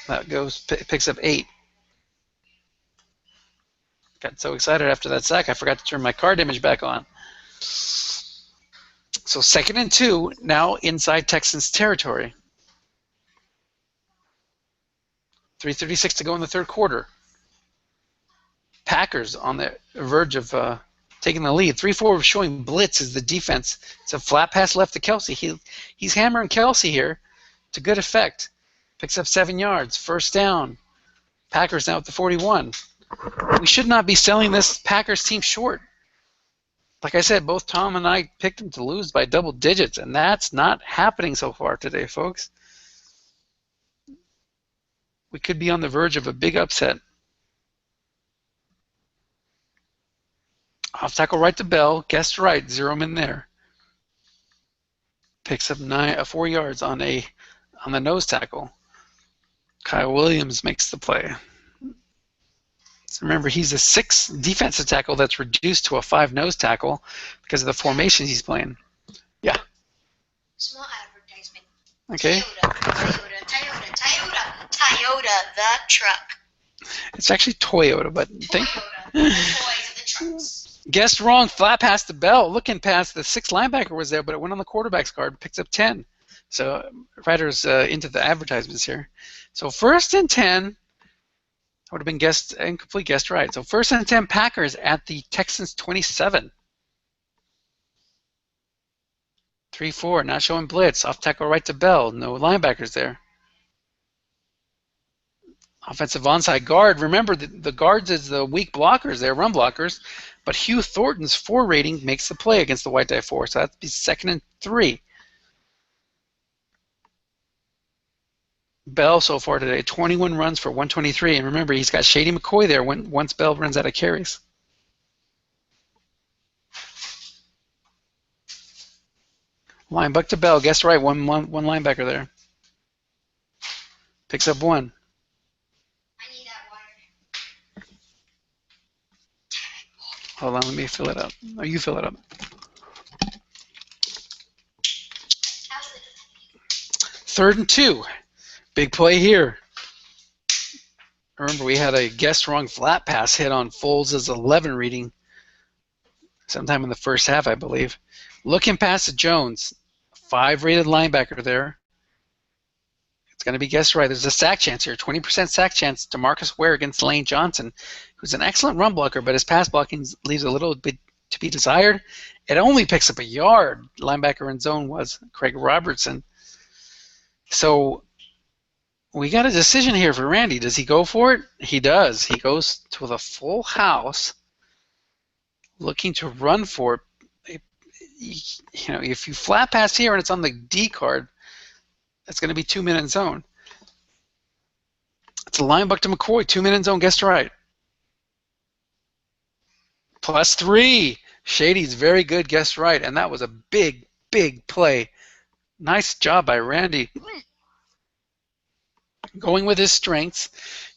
That picks up 8. Got so excited after that sack, I forgot to turn my card image back on. So 2nd and 2, now inside Texans territory. 3:36 to go in the third quarter. Packers on the verge of taking the lead. 3-4 showing blitz as the defense. It's a flat pass left to Kelsey. He's hammering Kelsey here to good effect. Picks up 7 yards. First down. Packers now at the 41. We should not be selling this Packers team short. Like I said, both Tom and I picked them to lose by double digits, and that's not happening so far today, folks. We could be on the verge of a big upset. Off tackle right to Bell. Guessed right. 0 him in there. Picks up 4 yards on the nose tackle. Kyle Williams makes the play. So remember, he's a 6 defensive tackle that's reduced to a 5 nose tackle because of the formations he's playing. Yeah. Small advertisement. Okay. Toyota, the truck. It's actually Toyota, but Toyota, the toys of the trucks. Guessed wrong. Flat pass to Bell. Looking past the 6 linebacker was there, but it went on the quarterback's card. Picks up 10. So Ryder's into the advertisements here. So 1st and 10. Would have been incomplete guessed right. So 1st and 10 Packers at the Texans 27. 3-4, not showing blitz. Off tackle right to Bell. No linebackers there. Offensive onside guard. Remember, the guards is the weak blockers there, run blockers. But Hugh Thornton's 4 rating makes the play against the White Die 4. So that'd be 2nd and 3. Bell so far today, 21 runs for 123. And remember, he's got Shady McCoy there once Bell runs out of carries. Linebacker to Bell. Guess right. One linebacker there. Picks up 1. I need that water. Hold on, let me fill it up. Oh, you fill it up. 3rd and 2. Big play here. Remember, we had a guessed wrong flat pass hit on Foles' 11 reading sometime in the first half, I believe. Looking past to Jones, 5 rated linebacker there. It's going to be guessed right. There's a sack chance here, 20% sack chance to Marcus Ware against Lane Johnson, who's an excellent run blocker, but his pass blocking leaves a little bit to be desired. It only picks up a yard. Linebacker in zone was Craig Robertson. So we got a decision here for Randy. Does he go for it? He does. He goes to the full house, looking to run for it. You know, if you flat pass here and it's on the D card, that's going to be 2-minute zone. It's a linebacker to McCoy, 2-minute zone. Guessed right. +3. Shady's very good. Guessed right, and that was a big, big play. Nice job by Randy. Going with his strengths,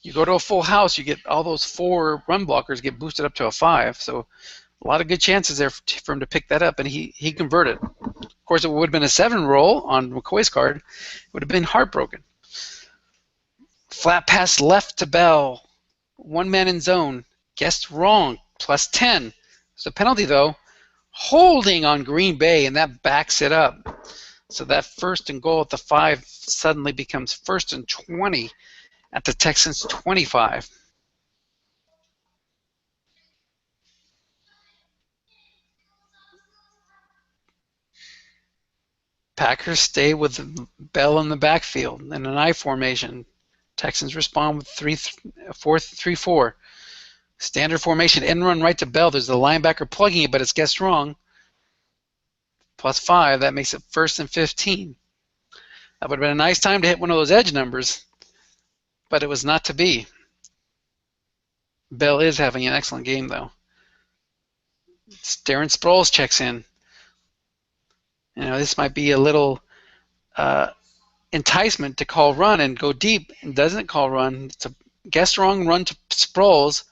you go to a full house, you get all those 4 run blockers get boosted up to a 5. So a lot of good chances there for him to pick that up, and he converted. Of course, it would have been a 7 roll on McCoy's card. It would have been heartbroken. Flat pass left to Bell. 1 man in zone. Guessed wrong. +10. It's a penalty, though. Holding on Green Bay, and that backs it up. So that 1st and goal at the 5 suddenly becomes 1st and 20 at the Texans 25. Packers stay with Bell in the backfield in an I formation. Texans respond with 3-4. Standard formation, end run right to Bell. There's the linebacker plugging it, but it's guessed wrong. +5, that makes it 1st and 15. That would have been a nice time to hit one of those edge numbers, but it was not to be. Bell is having an excellent game, though. Darren Sproles checks in. You know, this might be a little enticement to call run and go deep, and doesn't call run. It's a guess wrong run to Sproles.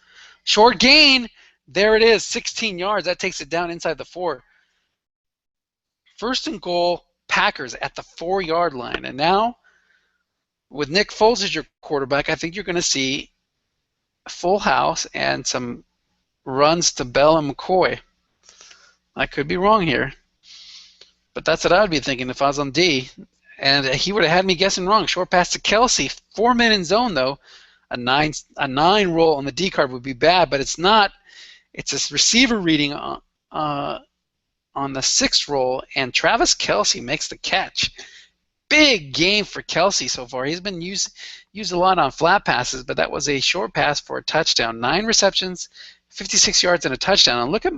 Short gain. There it is, 16 yards. That takes it down inside the 4. 1st and goal, Packers at the 4-yard line. And now with Nick Foles as your quarterback, I think you're going to see a full house and some runs to Bell and McCoy. I could be wrong here, but that's what I would be thinking if I was on D. And he would have had me guessing wrong. Short pass to Kelsey, 4-man in zone though. A nine roll on the D card would be bad, but it's not. It's a receiver reading on the 6th roll, and Travis Kelsey makes the catch. Big game for Kelsey so far. He's been used a lot on flat passes, but that was a short pass for a touchdown. 9 receptions, 56 yards, and a touchdown. And look at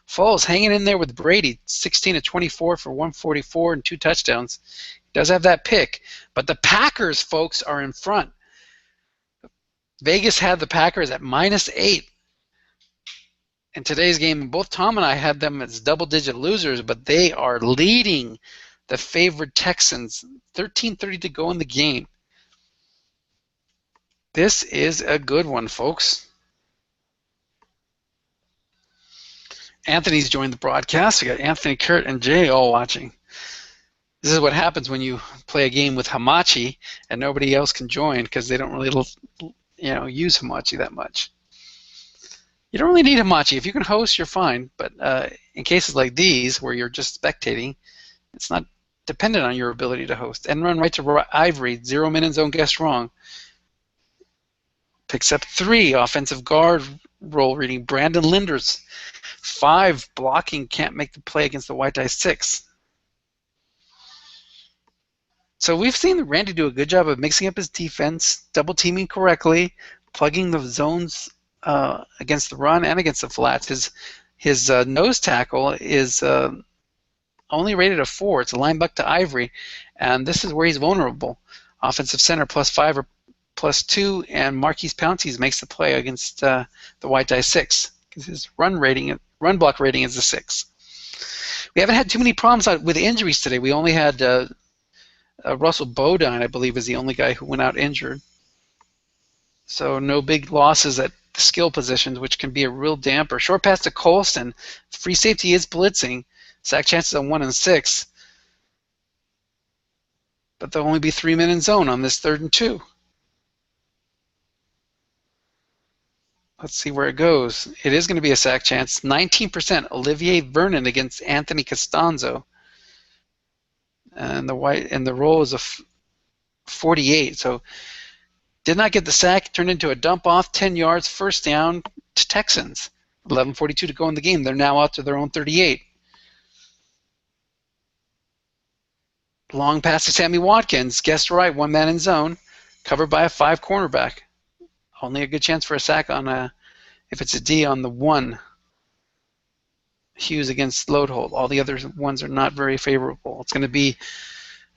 Foles hanging in there with Brady, 16 of 24 for 144 and 2 touchdowns. He does have that pick, but the Packers, folks, are in front. Vegas had the Packers at -8 in today's game. Both Tom and I had them as double-digit losers, but they are leading the favored Texans. 13:30 to go in the game. This is a good one, folks. Anthony's joined the broadcast. We got Anthony, Kurt, and Jay all watching. This is what happens when you play a game with Hamachi and nobody else can join because they don't really, use Hamachi that much. You don't really need Hamachi. If you can host, you're fine. But in cases like these where you're just spectating, it's not dependent on your ability to host. And run right to Ivory, 0-man in zone, guess wrong. Picks up 3, offensive guard role reading. Brandon Linders, 5, blocking, can't make the play against the white dice 6. So we've seen Randy do a good job of mixing up his defense, double teaming correctly, plugging the zones against the run and against the flats. His nose tackle is only rated a 4. It's a linebacker to Ivory, and this is where he's vulnerable. Offensive center +5 or +2, and Marquise Pouncey makes the play against the white dice 6. His run block rating is a 6. We haven't had too many problems with injuries today. We only had Russell Bodine, I believe, is the only guy who went out injured. So no big losses at the skill positions, which can be a real damper. Short pass to Colston. Free safety is blitzing. Sack chances on 1 and 6. But there'll only be 3-men in zone on this 3rd and 2. Let's see where it goes. It is going to be a sack chance. 19%. Olivier Vernon against Anthony Costanzo. And the roll is a 48. So did not get the sack. Turned into a dump off. 10 yards. First down to Texans. 11:42 to go in the game. They're now out to their own 38. Long pass to Sammy Watkins. Guessed right. 1-man in zone. Covered by a 5 cornerback. Only a good chance for a sack on if it's a D on the 1. Hughes against Loadhold. All the other ones are not very favorable. It's going to be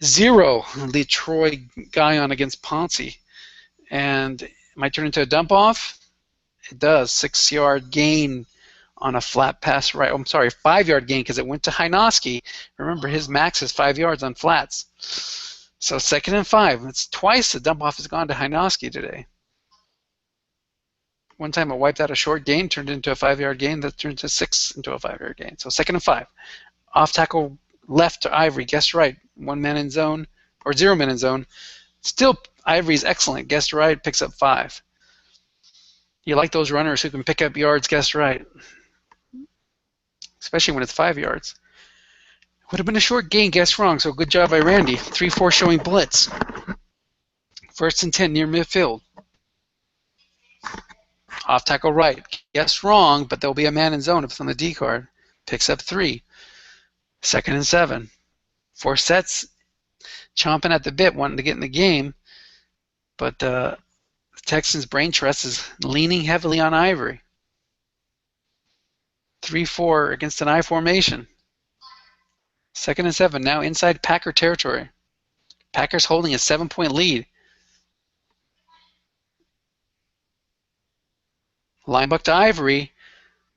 0, the Troy Guyon against Pouncey. And it might turn into a dump off. It does. 6-yard gain on a flat pass right. Oh, I'm sorry, 5-yard gain because it went to Hynoski. Remember, his max is 5 yards on flats. So 2nd and 5. It's twice the dump off has gone to Hynoski today. One time it wiped out a short gain, turned into a 5-yard gain, that turned to 6 into a 5-yard gain. So 2nd and 5. Off tackle left to Ivory, guessed right. 1-man in zone, or 0-man in zone. Still, Ivory's excellent, guessed right, picks up 5. You like those runners who can pick up yards, guessed right. Especially when it's 5 yards. Would have been a short gain, guessed wrong, so good job by Randy. 3-4 showing blitz. 1st and 10 near midfield. Off tackle right. Guess wrong, but there'll be a man in zone if it's on the D card. Picks up 3. 2nd and 7. Forset's chomping at the bit, wanting to get in the game, but the Texans' brain trust is leaning heavily on Ivory. 3-4 against an I formation. 2nd and 7, now inside Packer territory. Packers holding a 7-point lead. Linebuck to Ivory.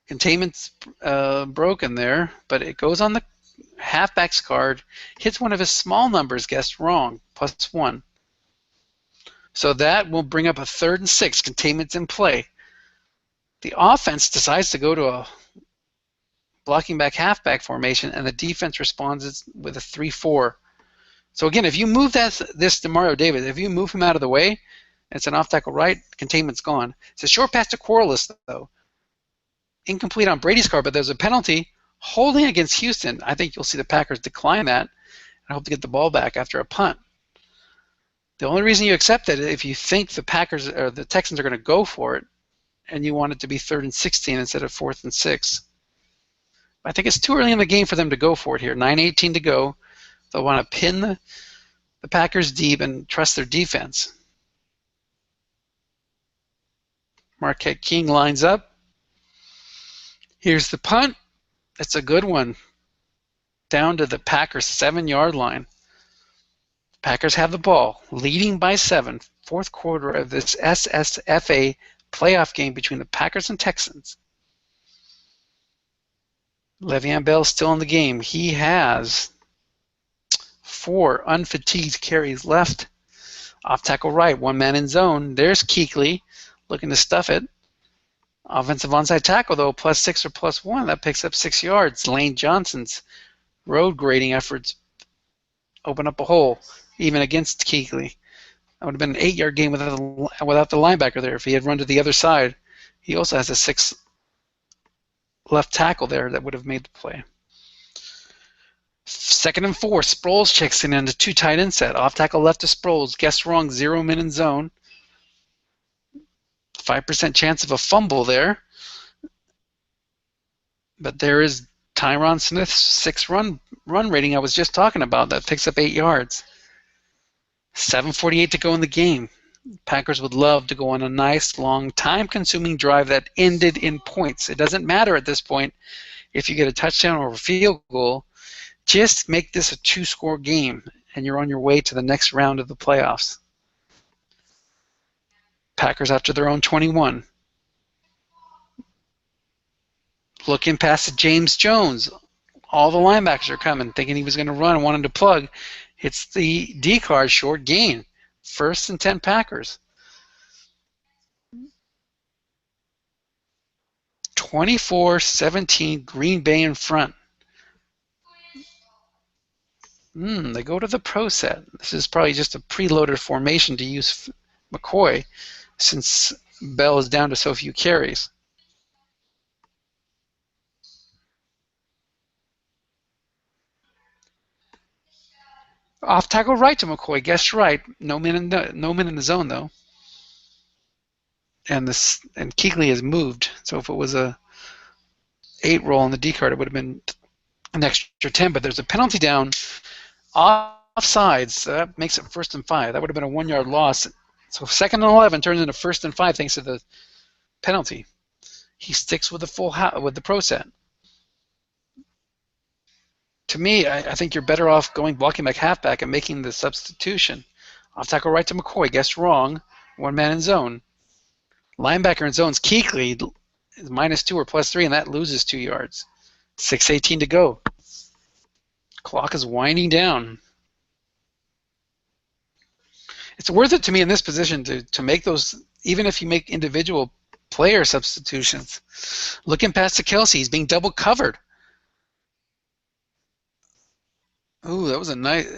Containment's broken there, but it goes on the halfback's card. Hits one of his small numbers, guessed wrong, +1. So that will bring up a 3rd and 6. Containment's in play. The offense decides to go to a blocking back halfback formation, and the defense responds with a 3-4. So again, if you move this to Mario Davis, if you move him out of the way, it's an off tackle right, containment's gone. It's a short pass to Corliss, though. Incomplete on Brady's card, but there's a penalty holding against Houston. I think you'll see the Packers decline that and hope to get the ball back after a punt. The only reason you accept it is if you think the Packers or the Texans are going to go for it and you want it to be 3rd and 16 instead of 4th and 6. I think it's too early in the game for them to go for it here. 9:18 to go. They'll want to pin the Packers deep and trust their defense. Marquette King lines up. Here's the punt. It's a good one. Down to the Packers 7-yard line. Packers have the ball, leading by 7. Fourth quarter of this SSFA playoff game between the Packers and Texans. Le'Veon Bell still in the game. He has 4 unfatigued carries left. Off tackle right, one man in zone. There's Kuechly looking to stuff it. Offensive onside tackle, though, +6 or +1. That picks up 6 yards. Lane Johnson's road grading efforts open up a hole, even against Kuechly. That would have been an 8-yard game without the linebacker there if he had run to the other side. He also has a 6 left tackle there that would have made the play. 2nd and 4. Sproles checks in a 2 tight end set. Off tackle left to Sproles. Guess wrong. 0 men in zone. 5% chance of a fumble there. But there is Tyron Smith's 6 run rating I was just talking about that picks up 8 yards. 7:48 to go in the game. Packers would love to go on a nice, long, time-consuming drive that ended in points. It doesn't matter at this point if you get a touchdown or a field goal. Just make this a 2-score game, and you're on your way to the next round of the playoffs. Packers after their own 21. Looking past to James Jones. All the linebackers are coming, thinking he was going to run and wanted to plug. Hits the D card, short gain. 1st and 10 Packers. 24-17 Green Bay in front. They go to the pro set. This is probably just a preloaded formation to use McCoy since Bell is down to so few carries. Off tackle right to McCoy. Guess right. No men in the zone though. And Kuechly has moved. So if it was a 8 roll on the D card, it would have been an extra 10. But there's a penalty down offsides. So that makes it 1st and 5. That would have been a 1-yard loss. So 2nd and 11 turns into 1st and 5 thanks to the penalty. He sticks with the pro set. To me, I think you're better off blocking back halfback and making the substitution. Off tackle right to McCoy. Guess wrong. 1 man in zone. Linebacker in zone's Kuechly is -2 or +3, and that loses 2 yards. 6:18 to go. Clock is winding down. It's worth it to me in this position to make those, even if you make individual player substitutions. Looking past to Kelsey, he's being double covered. Ooh, that was a nice,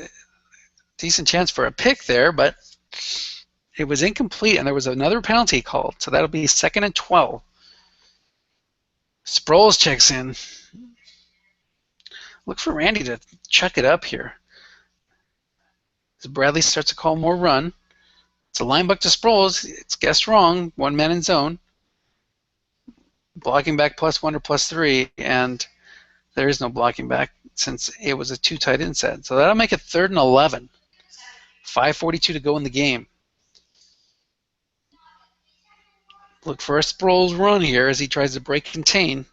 decent chance for a pick there, but it was incomplete, and there was another penalty called, so that'll be 2nd and 12. Sproles checks in. Look for Randy to chuck it up here. As Bradley starts to call more run. It's a line buck to Sproles. It's guessed wrong. 1 man in zone. Blocking back +1 or +3, and there is no blocking back since it was a 2 tight end set. So that'll make it 3rd and 11. 5:42 to go in the game. Look for a Sproles run here as he tries to break contain.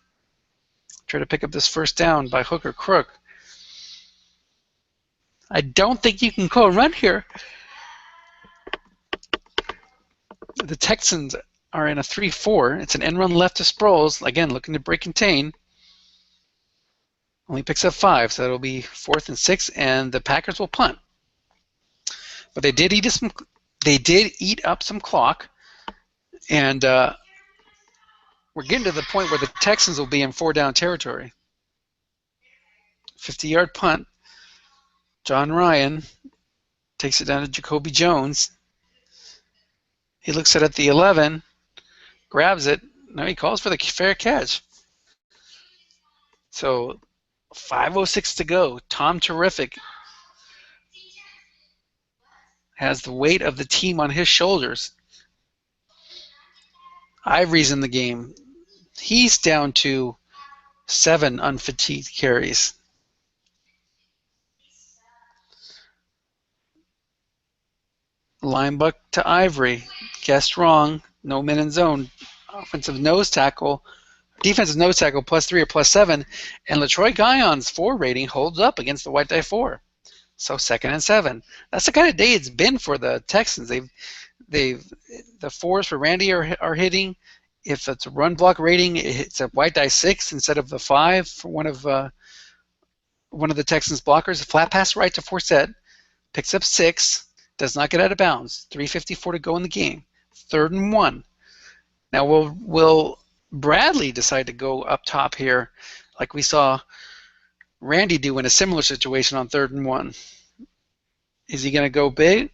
Try to pick up this 1st down by hook or crook. I don't think you can call a run here. The Texans are in a 3-4. It's an end run left to Sproles. Again, looking to break contain. Only picks up 5, so that'll be 4th and 6, and the Packers will punt. But they did eat up some clock, and we're getting to the point where the Texans will be in 4-down territory. 50-yard punt. John Ryan Takes it down to Jacoby Jones. He looks at the 11, grabs it. No, he calls for the fair catch. So 5:06 to go. Tom Terrific has the weight of the team on his shoulders. Ivory's in the game. He's down to 7 unfatigued carries. Linebuck to Ivory. Guessed wrong. No men in zone. Offensive nose tackle. Defensive nose tackle +3 or +7. And LaTroy Guyon's 4 rating holds up against the White Die 4. So 2nd and 7. That's the kind of day it's been for the Texans. The 4s for Randy are hitting. If it's a run block rating, it's a White Die 6 instead of the 5 for one of the Texans blockers. A flat pass right to Forsett, picks up 6, does not get out of bounds. 3:54 to go in the game. 3rd and 1. Now will Bradley decide to go up top here, like we saw Randy do in a similar situation on 3rd and 1? Is he going to go big,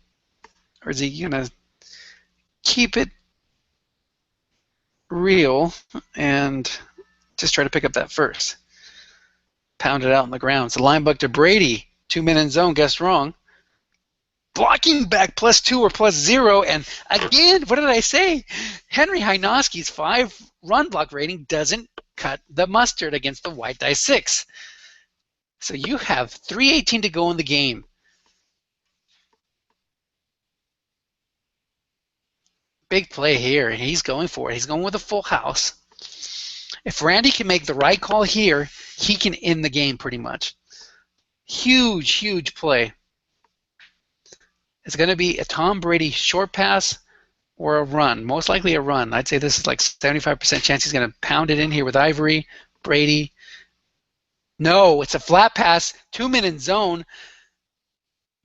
or is he going to keep it real and just try to pick up that first? Pound it out on the ground. So linebacker to Brady, 2 men in zone, guessed wrong. Blocking back +2 or +0, and again, what did I say? Henry Hynoski's 5 run block rating doesn't cut the mustard against the White Die 6. So you have 3:18 to go in the game. Big play here. He's going for it. He's going with a full house. If Randy can make the right call here, he can end the game pretty much. Huge, huge play. It's going to be a Tom Brady short pass or a run. Most likely a run. I'd say this is like 75% chance he's going to pound it in here with Ivory, Brady. No, it's a flat pass, 2 men in zone.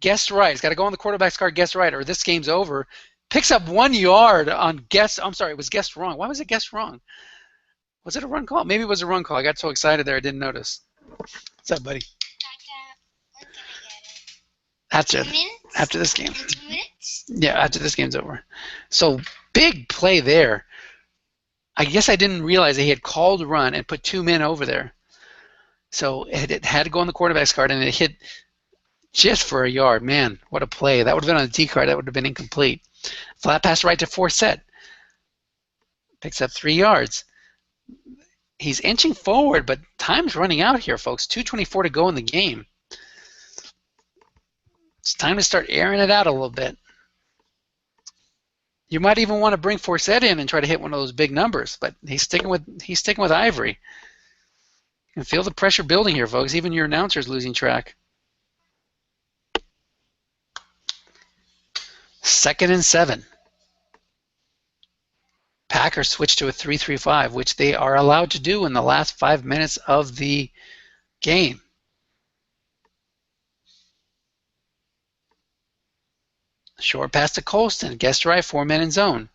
Guessed right. He's got to go on the quarterback's card, guessed right, or this game's over. Picks up 1 yard on guess. I'm sorry, it was guessed wrong. Why was it guessed wrong? Was it a run call? Maybe it was a run call. I got so excited there I didn't notice. What's up, buddy? After this game. 2 minutes? Yeah, after this game's over. So big play there. I guess I didn't realize he had called run and put 2 men over there. So it had to go on the quarterback's card, and it hit just for a yard. Man, what a play. That would have been on the D card. That would have been incomplete. Flat pass right to Forsett. Picks up 3 yards. He's inching forward, but time's running out here, folks. 2:24 to go in the game. It's time to start airing it out a little bit. You might even want to bring Forsett in and try to hit one of those big numbers, but he's sticking with Ivory. You can feel the pressure building here, folks. Even your announcer's losing track. 2nd and 7. Packers switch to a 3-3-5, which they are allowed to do in the last 5 minutes of the game. Short pass to Colston. Guessed right, 4 men in zone.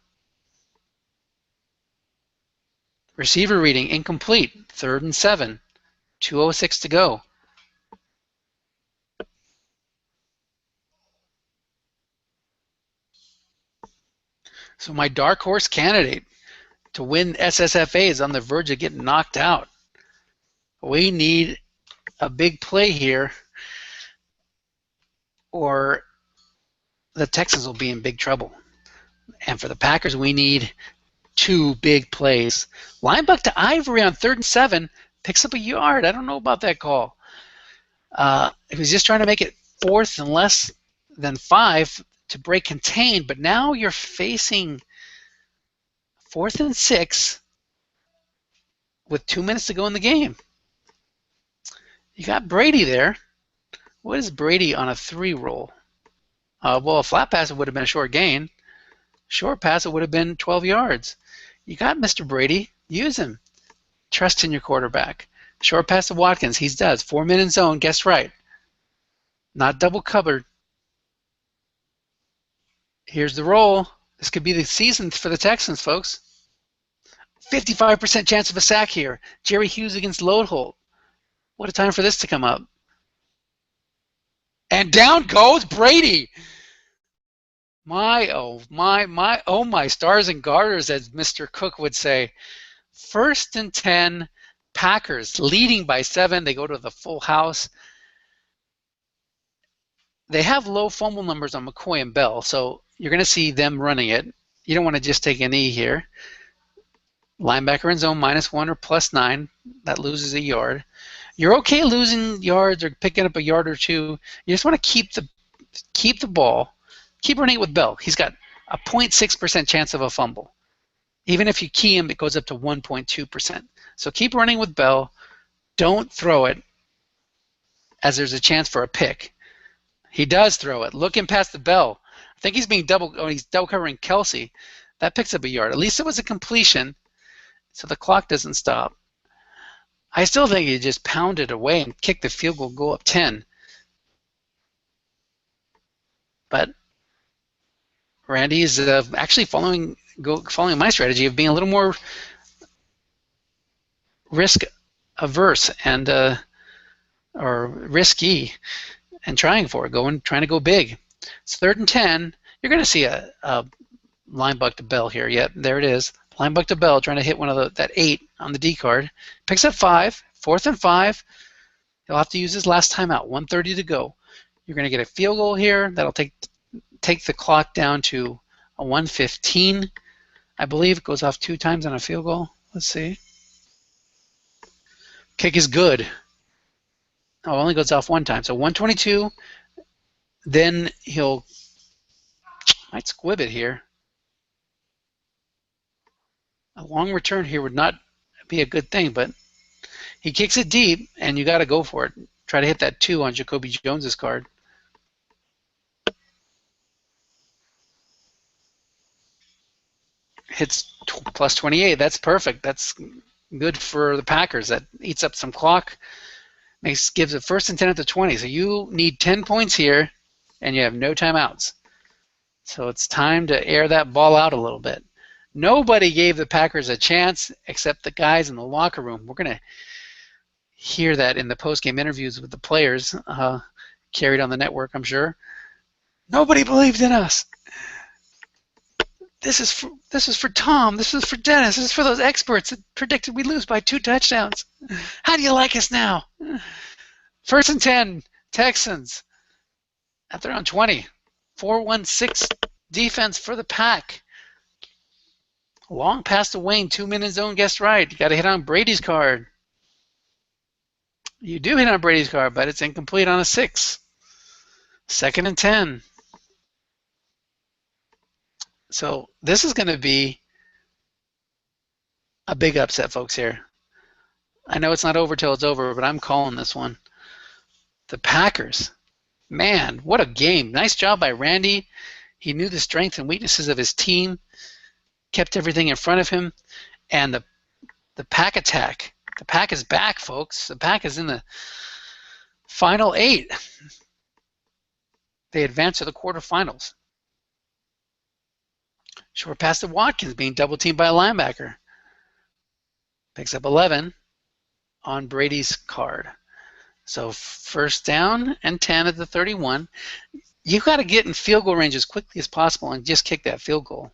Receiver reading incomplete. 3rd and 7. 2:06 to go. So my dark horse candidate to win SSFA is on the verge of getting knocked out. We need a big play here, or the Texans will be in big trouble. And for the Packers, we need 2 big plays. Linebacker to Ivory on 3rd and 7, picks up a yard. I don't know about that call. He was just trying to make it 4th and less than 5 to break contained, but now you're facing 4th and 6 with 2 minutes to go in the game. You got Brady there. What is Brady on a 3 roll? Well, a flat pass it would have been a short gain. Short pass it would have been 12 yards. You got Mr. Brady. Use him. Trust in your quarterback. Short pass to Watkins. He does. 4 men in zone. Guess right. Not double covered. Here's the roll. This could be the season for the Texans, folks. 55% chance of a sack here. Jerry Hughes against Lodeholt. What a time for this to come up. And down goes Brady. my stars and garters, as Mr. Cook would say. 1st and 10, Packers leading by 7. They go to the full house. They have low fumble numbers on McCoy and Bell, so you're going to see them running it. You don't want to just take a knee here. Linebacker in zone -1 or +9. That loses a yard. You're okay losing yards or picking up a yard or two. You just want to keep the ball. Keep running it with Bell. He's got a 0.6% chance of a fumble. Even if you key him, it goes up to 1.2%. So keep running with Bell. Don't throw it, as there's a chance for a pick. He does throw it. Looking past the Bell. I think he's he's double covering Kelsey. That picks up a yard. At least it was a completion, so the clock doesn't stop. I still think you just pound it away and kick the field goal, go up 10. But Randy is actually following my strategy of being a little more risk averse and or risky and trying for it, trying to go big. It's 3rd and 10. You're going to see a line buck to Bell here. Yep, there it is. Line buck to Bell, trying to hit one of that 8 on the D card. Picks up 5. 4th and 5. He'll have to use his last timeout. 1:30 to go. You're going to get a field goal here. That'll take the clock down to a 1:15. I believe it goes off 2 times on a field goal. Let's see. Kick is good. Oh, it only goes off 1 time. So 122. Then he'll might squib it here. A long return here would not be a good thing, but he kicks it deep, and you got to go for it. Try to hit that 2 on Jacoby Jones's card. Hits +28. That's perfect. That's good for the Packers. That eats up some clock. Gives it 1st and 10 at the 20. So you need 10 points here, and you have no timeouts. So it's time to air that ball out a little bit. Nobody gave the Packers a chance except the guys in the locker room. We're going to hear that in the post-game interviews with the players, carried on the network, I'm sure. Nobody believed in us. This is for Tom. This is for Dennis. This is for those experts that predicted we'd lose by 2 touchdowns. How do you like us now? 1st and 10, Texans at their own 20. 4-1-6 defense for the Pack. Long pass to Wayne, 2-minute zone, guess right. You got to hit on Brady's card. You do hit on Brady's card, but it's incomplete on a 6. 2nd and 10. So this is going to be a big upset, folks, here. I know it's not over till it's over, but I'm calling this one. The Packers. Man, what a game. Nice job by Randy. He knew the strengths and weaknesses of his team, kept everything in front of him, and the Pack attack. The Pack is back, folks. The Pack is in the final 8. They advance to the quarterfinals. Short pass to Watkins, being double teamed by a linebacker. Picks up 11 on Brady's card. So 1st down and 10 at the 31. You've got to get in field goal range as quickly as possible and just kick that field goal.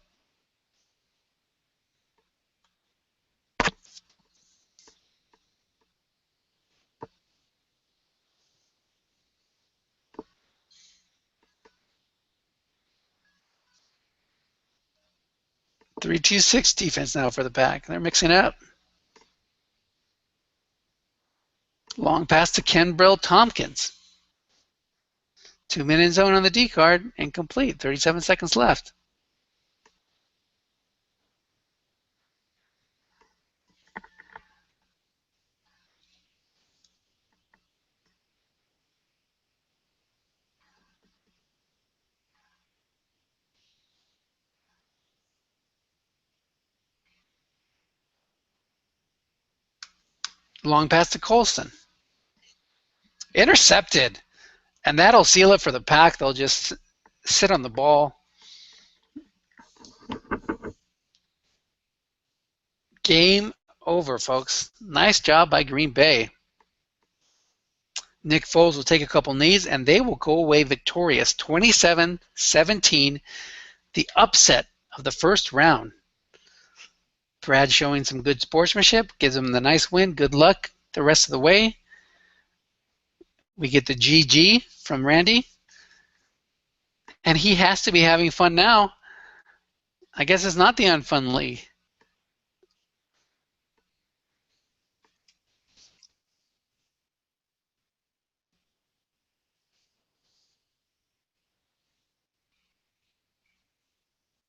Three-two-six defense now for the Pack. They're mixing up. Long pass to Kenbrell Tompkins. 2-minute zone on the D card, incomplete. 37 seconds left. Long pass to Colston. Intercepted. And that'll seal it for the Pack. They'll just sit on the ball. Game over, folks. Nice job by Green Bay. Nick Foles will take a couple knees, and they will go away victorious, 27-17. the upset of the first round. Brad showing some good sportsmanship, gives him the nice win. Good luck the rest of the way. We get the GG from Randy. And he has to be having fun now. I guess it's not the unfun league.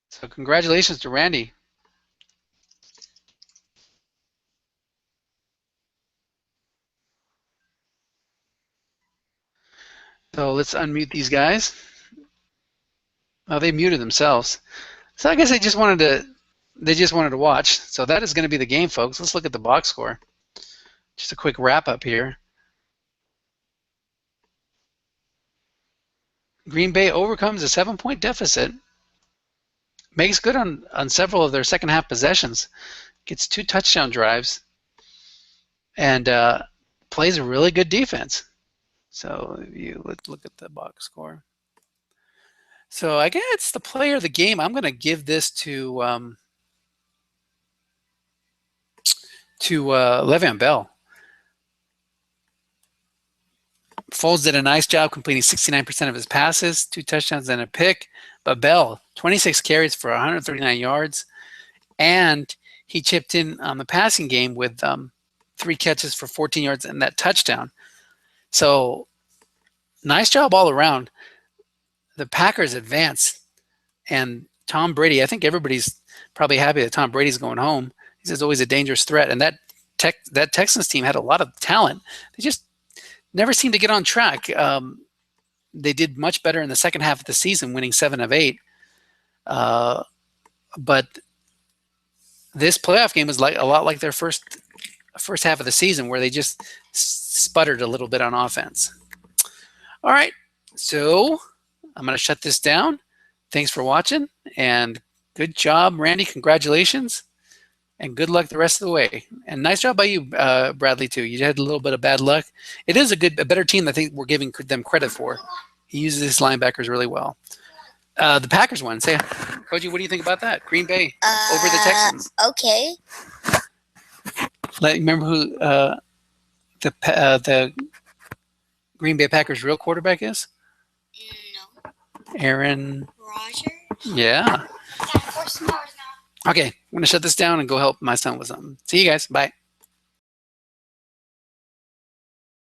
So congratulations to Randy. So let's unmute these guys. Oh, they muted themselves. So I guess they just wanted to watch. So that is going to be the game, folks. Let's look at the box score. Just a quick wrap up here. Green Bay overcomes a 7-point deficit. Makes good on several of their second half possessions. Gets 2 touchdown drives. And plays a really good defense. So let's look at the box score. So I guess the player of the game, I'm going to give this to Le'Veon Bell. Foles did a nice job completing 69% of his passes, 2 touchdowns and a pick. But Bell, 26 carries for 139 yards. And he chipped in on the passing game with 3 catches for 14 yards and that touchdown. So nice job all around. The Packers advance. And Tom Brady, I think everybody's probably happy that Tom Brady's going home. He's always a dangerous threat. And that Texans team had a lot of talent. They just never seemed to get on track. They did much better in the second half of the season, winning 7 of 8. But this playoff game was like a lot like their first half of the season, where they just sputtered a little bit on offense. All right, so I'm going to shut this down. Thanks for watching, and good job, Randy. Congratulations, and good luck the rest of the way. And nice job by you, Bradley, too. You had a little bit of bad luck. It is a better team than I think we're giving them credit for. He uses his linebackers really well. The Packers won. Say, Koji, what do you think about that? Green Bay over the Texans. Okay. Remember who the Green Bay Packers' real quarterback is? No. Aaron Rodgers? Yeah. Got 4 s'mores now. Okay, I'm going to shut this down and go help my son with something. See you guys. Bye.